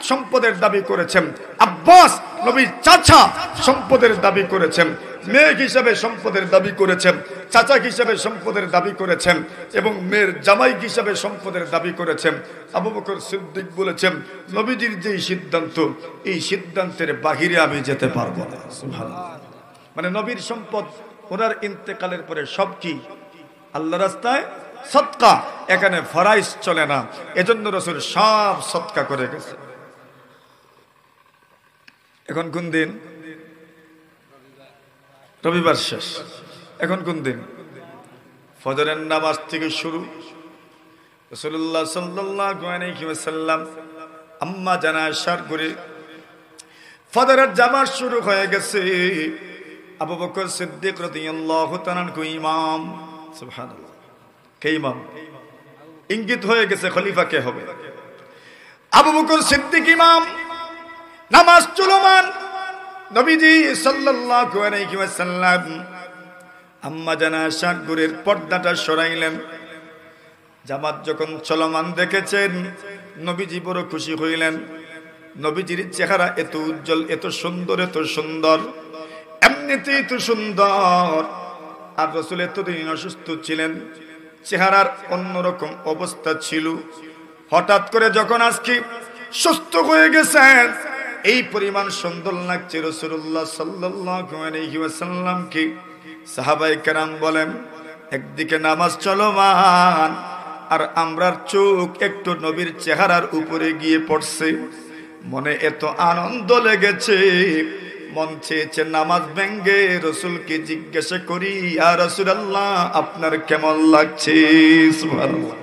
সম্পদের দাবি করেছেন, আব্বাস নবীর চাচা সম্পদের দাবি করেছেন, মেয়ে হিসাবে সম্পদের দাবি করেছেন, চাচা হিসাবে সম্পদের দাবি করেছেন এবং মেয়ের জামাই হিসাবে সম্পদের দাবি করেছেন। আবু বকর সিদ্দিক বলেছেন, নবীজির যে সিদ্ধান্ত, এই সিদ্ধান্তের বাহিরে আমি যেতে পারবো না। সুবহানাল্লাহ। মানে নবীর সম্পদ ওনার ইন্তেকালের পরে সব কি আল্লাহ রাস্তায় সদকা, এখানে ফরাইজ চলে না। এজন্য রাসূল সব সদকা করে গেছে। এখন কোন দিন? রবিবার শেষ। এখন কোন দিন? ফজরের নামাজ থেকে শুরু। রাসূলুল্লাহ সাল্লাল্লাহু আলাইহি ওয়াসাল্লাম আম্মা জানা আয়েশার ঘরে ফজরের জামাত শুরু হয়ে গেছে। আবু বকর সিদ্দিক রাদিয়াল্লাহু তাআলা আনহু ইমাম। সুবহানাল্লাহ। কে ইমাম? ইঙ্গিত হয়ে গেছে খলিফা কে হবে। আবু বকর সিদ্দিক ইমাম, নামাজ চলমান। নবীজি সাল্লাল্লাহু আলাইহি ওয়াসাল্লাম আম্মা জানা আয়েশার ঘরের পর্দাটা সরাইলেন। জামাত যখন চলমান দেখেছেন, নবীজি বড় খুশি হইলেন। নবীজির চেহারা এত উজ্জ্বল, এত সুন্দর, এত সুন্দর, এমনিতেই তো সুন্দর। আর রাসূল এতদিন অসুস্থ ছিলেন, চেহারার অন্যরকম অবস্থা ছিল। হঠাৎ করে যখন আজকে সুস্থ হয়ে গেছেন, এই পরিমাণ সুন্দর লাগছে রাসূলুল্লাহ সাল্লাল্লাহু আলাইহি ওয়াসাল্লামকে। সাহাবায়ে কেরাম বলেন, একদিকে নামাজ চলমান, আর আমরার চোখ একটু নবীর চেহারার উপরে গিয়ে পড়ছে। মনে এত আনন্দ লেগেছে, মন চেয়েছে নামাজ ভেঙ্গে রসুলকে জিজ্ঞাসা করি, ইয়া রাসূলুল্লাহ আপনার কেমন লাগছে? সুবহানাল্লাহ,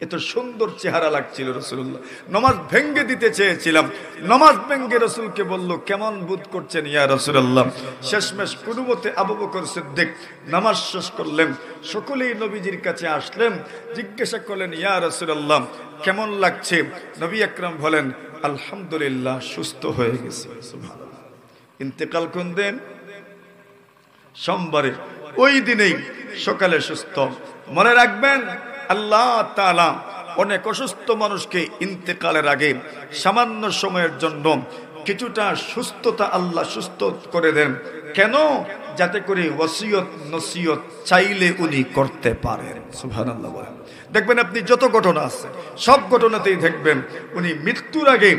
এত সুন্দর চেহারা লাগছিল রাসূলুল্লাহ। নামাজ ভেঙ্গে দিতে চেয়েছিলাম, নামাজ ভেঙ্গে রাসূলকে বলল কেমন বোধ করছেন ইয়া রাসূলুল্লাহ। শেষমেশ কোনো মতে আবু বকর সিদ্দিক নামাজ শেষ করলেন, সকলেই নবীজির কাছে আসলেন, জিজ্ঞাসা করলেন ইয়া রাসূলুল্লাহ কেমন লাগছে? নবী আকরাম বলেন আলহামদুলিল্লাহ, সুস্থ হয়ে গেছে। সুবহানাল্লাহ। ইন্তেকাল কোন দিন? সোমবারে, ওই দিনেই সকালে সুস্থ। মনে রাখবেন আল্লাহ তাআলা অনেক অসুস্থ মানুষকে ইন্তেকালের আগে সামান্য সময়ের জন্য কিছুটা সুস্থতা আল্লাহ সুস্থ করে দেন। কেন? যাতে করে ওসিয়ত নসিয়ত চাইলে উনি করতে পারেন। সুবহানাল্লাহ বলেন। দেখবেন আপনি যত ঘটনা আছে সব ঘটনাতেই দেখবেন উনি মৃত্যুর আগে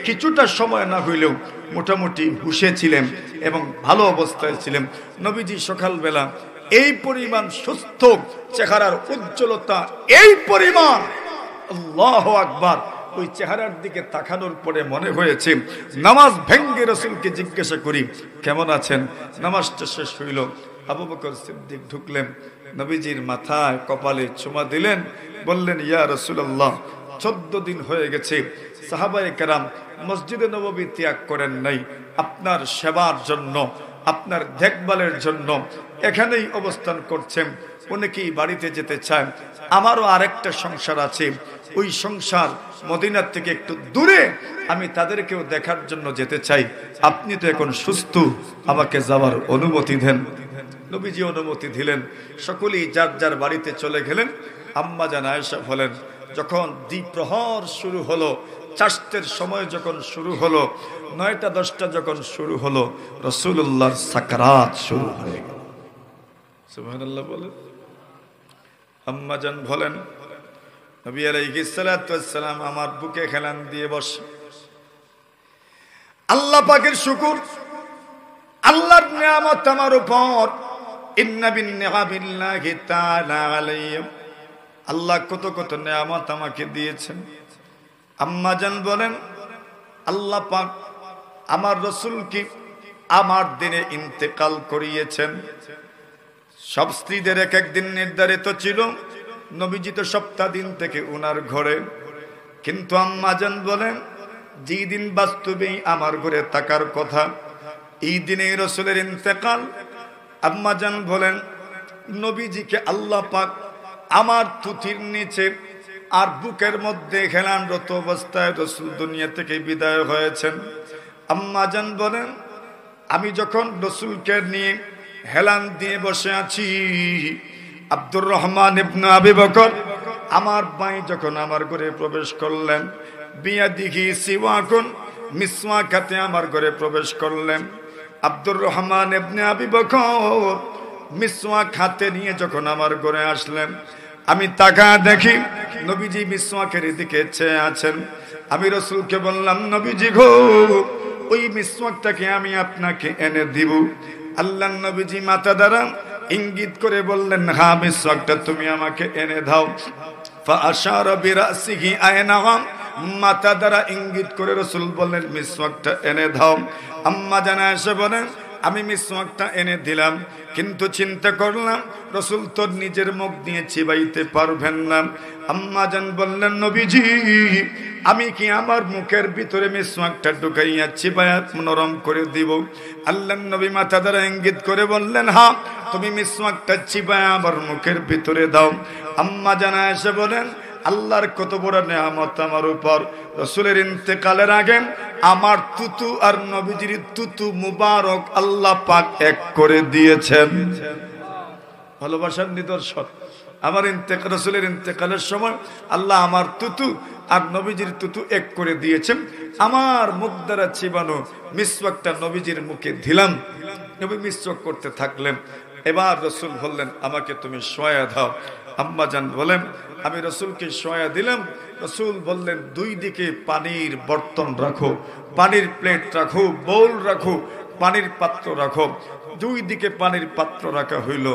কিছুটা সময় না হইলেও মোটামুটি হুঁশে ছিলেন এবং ভালো অবস্থায় ছিলেন। নবীজি সকালবেলা এই পরিমাণ সুস্থ, চেহারার উজ্জ্বলতা এই পরিমাণ, আল্লাহু আকবার। ওই চেহারার দিকে তাকানোর পরে মনে হয়েছে নামাজ ভেঙ্গে রাসূলকে জিজ্ঞাসা করি কেমন আছেন। নামাজটা শেষ হইল, আবু বকর সিদ্দিক ঢুকলেন, নবীজির মাথায় কপালে চুমা দিলেন, বললেন ইয়া রাসূলুল্লাহ 14 দিন হয়ে গেছে সাহাবায়ে কেরাম মসজিদে নববী ত্যাগ করেন নাই, আপনার সেবার জন্য, আপনার দেখভালের জন্য এখানেই অবস্থান করছেন। অনেকেই বাড়িতে যেতে চান, আমারও আরেকটা সংসার আছে, ওই সংসার মদিনার থেকে একটু দূরে, আমি তাদেরকেও দেখার জন্য যেতে চাই, আপনি তো এখন সুস্থ, আমাকে যাওয়ার অনুমতি দেন। নবীজি অনুমতি দিলেন, সকলেই যার যার বাড়িতে চলে গেলেন। আম্মা জান আয়েশা বলেন যখন দ্বিপ্রহর শুরু হলো, চাষতের সময় যখন শুরু হলো, 9টা 10টা যখন শুরু হলো, রাসূলুল্লাহর সাকরাত শুরু হয়ে গেল। সুবহানাল্লাহ বলেন। আম্মা জান বলেন নবী আলাইহিস সালাতু ওয়াস সালাম আমার বুকে হেলান দিয়ে বসে। আল্লাহ পাকের শুকর, আল্লাহর নিয়ামত আমার উপর। ইন্না বিন নিআমিল্লাহি তাআলা আলাইহি, আল্লাহ কত কত নিয়ামত আমাকে দিয়েছেন। আম্মা জান বলেন আল্লাহ পাক আমার রাসূলকে আমার দিনে ইন্তেকাল করিয়েছেন। সব স্ত্রীদের এক এক দিন নির্ধারিত ছিল, নবীজি তো সপ্তাহ দিন থেকে উনার ঘরে। কিন্তু আম্মা জান বলেন যে দিন বাস্তবেই আমার ঘরে থাকার কথা, এই দিনে রাসূলের ইন্তেকাল। আম্মা জান বলেন নবীজিকে আল্লাহ পাক আমার তুতির নিচে আর বুকের মধ্যে হেলানরত অবস্থায় রাসূল দুনিয়া থেকে বিদায় হয়েছেন। আম্মা জান বলেন আমি যখন রাসূলকে নিয়ে হেলান দিয়ে বসে আছি, আব্দুর রহমান ইবনে আবি বকর আমার ভাই যখন আমার ঘরে প্রবেশ করলেন, বিয়াদিহি সিওয়াকুন, মিসওয়াক হাতে আমার ঘরে প্রবেশ করলেন। আব্দুর রহমান ইবনে আবি বকর মিসওয়াক হাতে নিয়ে যখন আমার ঘরে আসলেন, আমি তাকা দেখি নবীজি মিসওয়াকের দিকে চেয়ে আছেন। আমি রাসূলকে বললাম নবীজি গো, ওই মিসওয়াকটাকে আমি আপনাকে এনে দিব। আল্লাহর নবীজি মাথা দ্বারা ইঙ্গিত করে বললেন হ্যাঁ মিসওয়াকটা তুমি আমাকে এনে দাও। ফাআশারা বিরাসিহি আয়নাহা, মাথা দ্বারা ইঙ্গিত করে রাসূল বললেন মিসওয়াকটা এনে দাও। আম্মা জান আয়েশা বলেন আমি মিসওয়াকটা এনে দিলাম, কিন্তু চিন্তা করলাম রাসূল তো নিজের মুখ দিয়ে চিবাইতে পারবেন না। আম্মা জান বললেন নবীজি আমি কি আমার মুখের ভিতরে মিসওয়াকটা ঢুকাইয়া চিবাইয়া নরম করে দিব? আল্লাহর নবী মাথা দ্বারা ইঙ্গিত করে বললেন হ্যাঁ তুমি মিসওয়াকটা চিবাইয়া আমার মুখের ভিতরে দাও। আম্মা জান আয়েশা বলেন আল্লাহর কত বড় নিয়ামত আমার উপর। রাসূলের ইন্তেকালের আগে আমার তুতু আর নবীজির তুতু মুবারক আল্লাহ পাক এক করে দিয়েছেন। ভালোবাসার নিদর্শন। আমার ইন্তেকাল, রাসূলের ইন্তেকালের সময় আল্লাহ আমার তুতু আর নবীজির তুতু এক করে দিয়েছেন। আমার মুখ দ্বারা চিবানো মিসওয়াকটা নবীজির মুখে দিলাম, নবী মিসওয়াক করতে থাকলেন। এবার রাসূল বললেন আমাকে তুমি শোয়া দাও। আম্মা জান বলেন আমি রাসূলকে শোয়া দিলাম। রাসূল বললেন দুই দিকে পানির বর্তন রাখো, পানির প্লেট রাখো, বোল রাখো, পানির পাত্র রাখো। দুই দিকে পানির পাত্র রাখা হইল।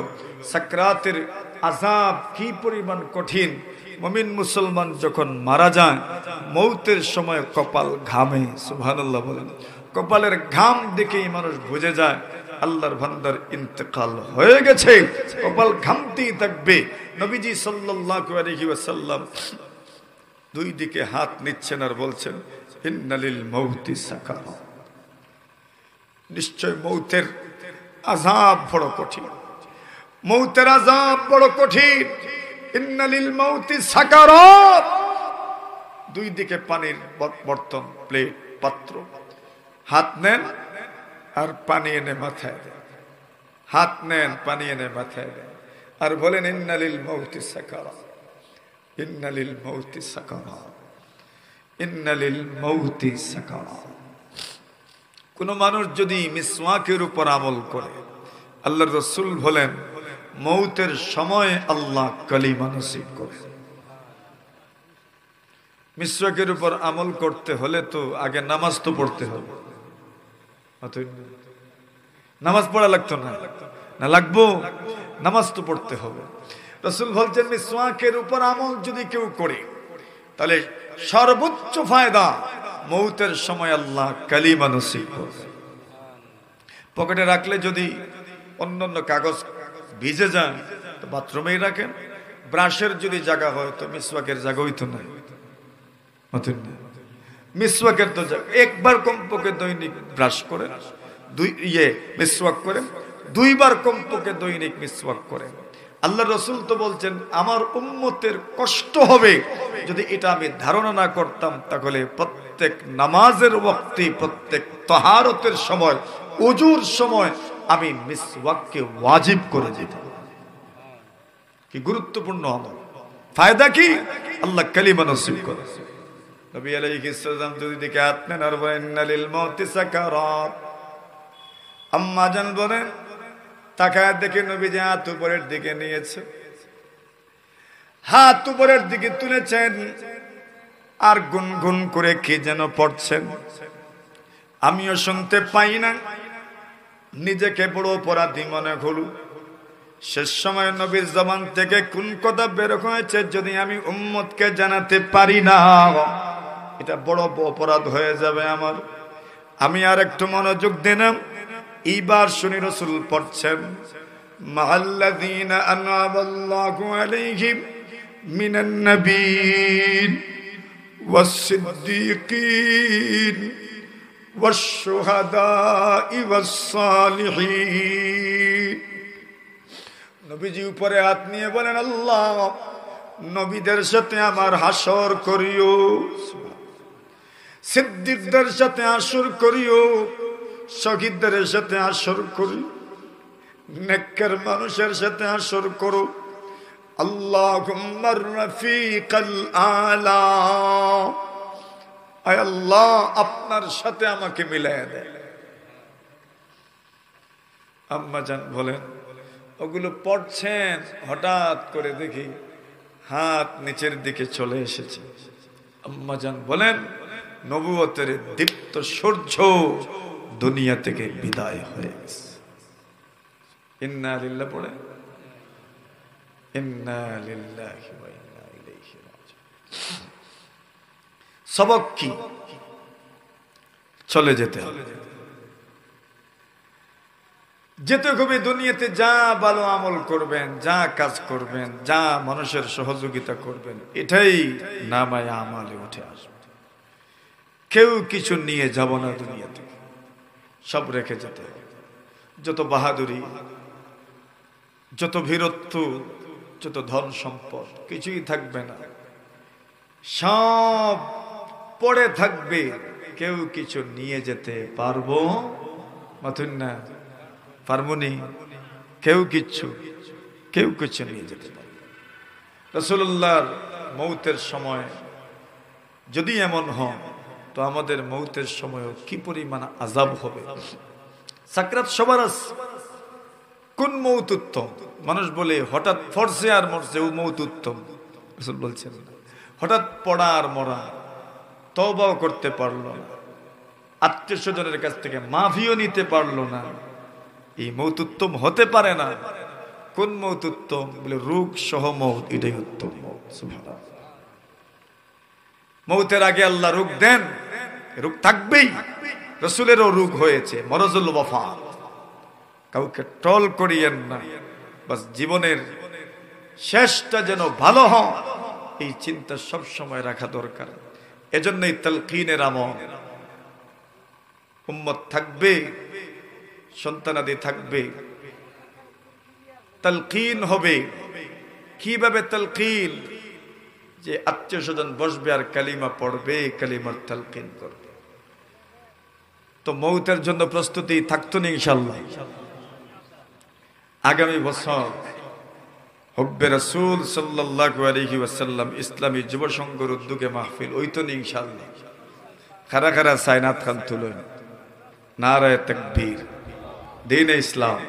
সাকরাতের আযাব কি পরিমাণ কঠিন, মুমিন মুসলমান যখন মারা যায় মৌতের সময় কপাল ঘামে, সুবহানাল্লাহ বলেন। কপালের ঘাম দেখেই মানুষ বুঝে যায় আল্লাহর বান্দার ইন্তেকাল হয়ে গেছে, কপাল ঘামতেই থাকবে। নবীজি সাল্লাল্লাহু আলাইহি ওয়াসাল্লাম দুই দিকে হাত নিচ্ছেন আর বলছেন ইন্নালিল মাউতি সাকারাত, নিশ্চয় মৌতের আযাব বড় কঠিন, মৌতের আযাব বড় কঠিন। ইন্নালিল মাউতি সাকারাত, দুই দিকে পানির বর্তন, প্লেট, পাত্র, হাত নেন আর পানি এনে মাথায় দেন, হাত নেন পানি এনে মাথায় দেন আর বলেন ইন্নালিল মাউতি সাকারাত, ইন্নালিল মাউতি সাকারাত, ইন্নালিল মাউতি সাকারাত। কোন মানুষ যদি মিসওয়াকের উপর আমল করে, আল্লাহর রাসূল বলেন মৌতের সময় আল্লাহ কালিমা নসিব করে। মিসওয়াকের উপর আমল করতে হলে তো আগে নামাজ তো পড়তে হবে, নামাজ পড়া লাগতো না? না লাগবো, নামাজ তো পড়তে হবে। রাসূল বলছেন মিসওয়াকের উপর আমল যদি কেউ করে তাহলে সর্বোচ্চ ফায়দা মৌতের সময় আল্লাহ কালিমা নসিব করে। পকেটে রাখলে যদি অন্যান্য কাগজ ভিজে যায় তো বাথরুমেই রাখেন, ব্রাশের যদি জায়গা হয় তো মিসওয়াকের জায়গা হইতো না, মিসওয়াকের তো একবার কমপক্ষে দৈনিক ব্রাশ করেন, মিসওয়াক করেন, দুইবার কমপক্ষে দৈনিক মিসওয়াক করেন। আল্লাহ রাসূল তো বলছেন আমার উম্মতের কষ্ট হবে যদি এটা আমি ধারণা না করতাম, তাহলে প্রত্যেক নামাজের ওয়াক্তে, প্রত্যেক তাহারতের সময়, ওযুর সময় আমি মিসওয়াককে ওয়াজিব করে দিতাম। কি গুরুত্বপূর্ণ আমল, ফায়দা কি? আল্লাহ কালিমা নসিব করে। নবী আলাইহিস সালাম যদি দিকে হাত নেন আর বলেন ইন্নালিল মাউতি সাকারাত, আম্মা জান বলেন তাকায় দেখে নবী যে হাত উপরের দিকে নিয়েছে, হাত উপরের দিকে তুলেছেন আর গুনগুন করে কি যেন পড়ছেন, আমিও শুনতে পাই না, নিজেকে বড় অপরাধী মনে হলো। শেষ সময় নবীর জবান থেকে কোন কথা বের হয়েছে যদি আমি উম্মতকে জানাতে পারি না, এটা বড় অপরাধ হয়ে যাবে আমার। আমি আর একটু মনোযোগ দিলাম, এইবার শুনি রাসূল পড়ছেন মাআল্লাযীনা আনআমাল্লাহু আলাইহিম মিনান নাবিয়্যিন ওয়াস-সিদ্দীকিন ওয়াশ-শুহাদা'i ওয়াস-সালিহিন। নবীজি উপরে হাত নিয়ে বলেন আল্লাহ নবীদের সাথে আমার হাসর করিও, সিদ্দিকদের সাথে হাসর করিও, শহীদদের সাথে হাসর করি, নেককার মানুষের সাথে হাসর করো। আল্লাহুম্মা রাফিকাল আলা, আয় আল্লাহ আপনার সাথে আমাকে মিলায়া দেন। আম্মা জান বলেন ওগুলো পড়ছেন, হঠাৎ করে দেখি হাত নিচের দিকে চলে এসেছে। আম্মা জান বলেন নবুয়তের দীপ্ত সূর্য দুনিয়া থেকে বিদায় হয়ে গেছে। ইন্না লিল্লাহি পড়ে, ইন্না লিল্লাহি ওয়া ইন্না ইলাইহি রাজিউন। সবক কি? চলে যেতে হবে, যেতে হবে। দুনিয়াতে যা ভালো আমল করবেন, যা কাজ করবেন, যা মানুষের সহযোগিতা করবেন, এটাই নামায়ে আমালে উঠে আসবে। কেউ কিছু নিয়ে যাব না দুনিয়া থেকে, সব রেখে যেতে হবে। যত বাহাদুরি, যত বীরত্ব, যত ধন সম্পদ কিছুই থাকবে না, সব পড়ে থাকবে। কেউ কিছু নিয়ে যেতে পারবো মাথুন না, পারবনি। কেউ কিছু নিয়ে যেতে পারবে। রাসূলুল্লাহর মৌতের সময় যদি এমন হয় তো আমাদের মৌতের সময়ও কি পরিমাণ আযাব হবে। সাকরাত সবার আছে, কোন মৌত উত্তম? মানুষ বলে হঠাৎ ফরছে আর মরছে, ও মৌত উত্তম। রাসূল বলছেন হঠাৎ পড়া আর মরা, তওবাও করতে পারলো না, আত্মীয় স্বজনের কাছ থেকে মাফিও নিতে পারলো না, এই মৌত উত্তম হতে পারে না। কোন মৌত উত্তম? বলে রোগ সহ মৌত, এটাই উত্তম মৌত। সুবহানাল্লাহ। মৌতের আগে আল্লাহ রোগ দেন, রোগ থাকবেই। রসুলেরও রোগ হয়েছে, মরজুল ওয়াফা। কাউকে ট্রল করিয়েন না, বাস জীবনের শেষটা যেন ভালো হয় এই চিন্তা সব সময় রাখা দরকার। এজন্যই তালকিনের আমল। উম্মত থাকবে, সন্তানাদি থাকবে, তালকিন হবে। কিভাবে তালকিন? যে আত্মীয় স্বজন বসবে আর কালিমা পড়বে, কালিমার তালকিন করবে। তো মৌতের জন্য প্রস্তুতি থাকতো না ইনশাআল্লাহ। আগামী বছর হুব্বে রাসূল সাল্লাল্লাহু আলাইহি ওয়াসাল্লাম ইসলামী যুব সংঘের উদ্যোগে মাহফিল হইতো না ইনশাআল্লাহ। খারা খারা সাইনাত খান তুলুন, নারায়ে তাকবীর, দ্বীন ইসলাম।